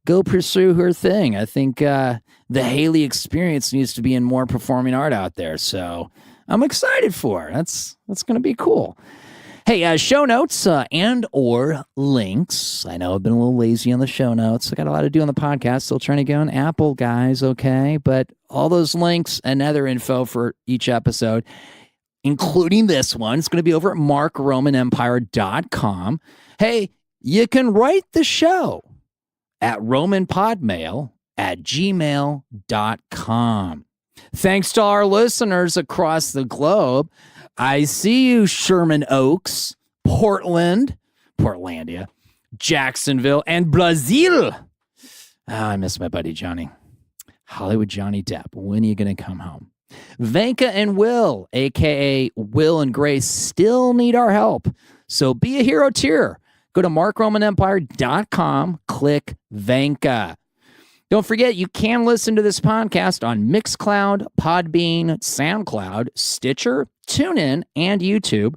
C: go pursue her thing. I think the Haley experience needs to be in more performing art out there. So I'm excited for her. That's going to be cool. Hey, show notes and or links. I know I've been a little lazy on the show notes. I got a lot to do on the podcast. Still trying to get on Apple, guys, okay? But all those links and other info for each episode, including this one, it's going to be over at markromanempire.com. Hey, you can write the show at romanpodmail@gmail.com. Thanks to our listeners across the globe. I see you, Sherman Oaks, Portland, Portlandia, Jacksonville, and Brazil. Oh, I miss my buddy Johnny. Hollywood Johnny Depp. When are you going to come home? Vanka and Will, a.k.a. Will and Grace, still need our help. So be a hero tier. Go to markromanempire.com, click Vanka. Don't forget, you can listen to this podcast on Mixcloud, Podbean, SoundCloud, Stitcher, TuneIn, and YouTube.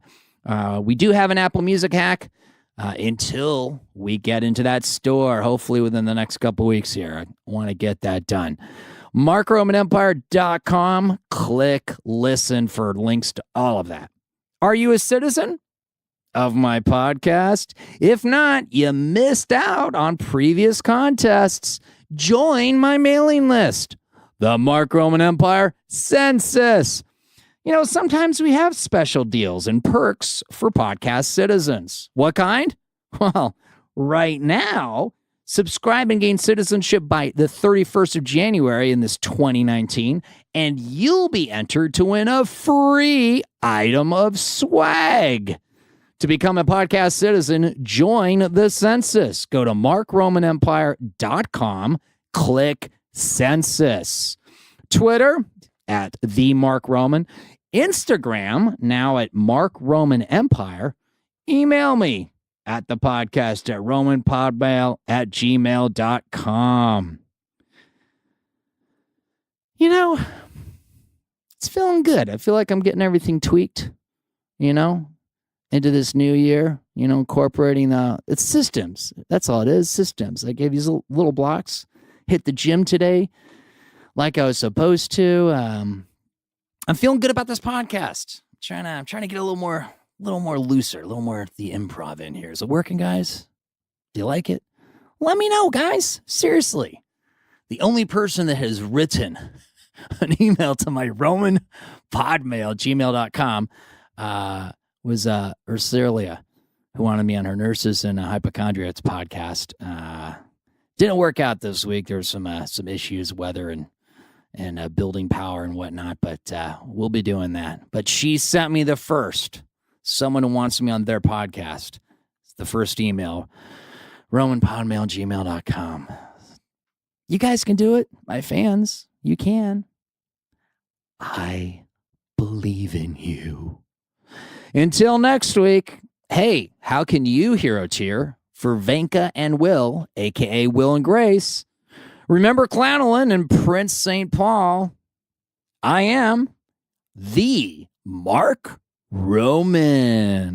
C: We do have an Apple Music hack until we get into that store, hopefully within the next couple weeks here. I want to get that done. MarkRomanEmpire.com. Click listen for links to all of that. Are you a citizen of my podcast? If not, you missed out on previous contests. Join my mailing list, the Mark Roman Empire Census. You know, sometimes we have special deals and perks for podcast citizens. What kind? Well, right now, subscribe and gain citizenship by the 31st of January in this 2019, and you'll be entered to win a free item of swag. To become a podcast citizen, join the census. Go to markromanempire.com, click census. Twitter at the Mark Roman. Instagram now at Mark Roman Empire. Email me at the podcast at romanpodmail@gmail.com. You know, it's feeling good. I feel like I'm getting everything tweaked, into this new year, incorporating it's systems. That's all it is, systems. I gave you little blocks, hit the gym today like I was supposed to. I'm feeling good about this podcast. I'm trying to get a little more looser, a little more of the improv in here. Is it working, guys? Do you like it? Let me know, guys. Seriously. The only person that has written an email to my romanpodmail@gmail.com was Ursulia, who wanted me on her Nurses and Hypochondriacs podcast. Didn't work out this week. There were some issues, weather and building power and whatnot, but we'll be doing that. But she sent me the first. Someone who wants me on their podcast. It's the first email, romanpodmail@gmail.com. You guys can do it, my fans. You can. I believe in you. Until next week, hey, how can you hero tier for Vanka and Will, a.k.a. Will and Grace? Remember Clownolin and Prince St. Paul. I am the Mark Roman.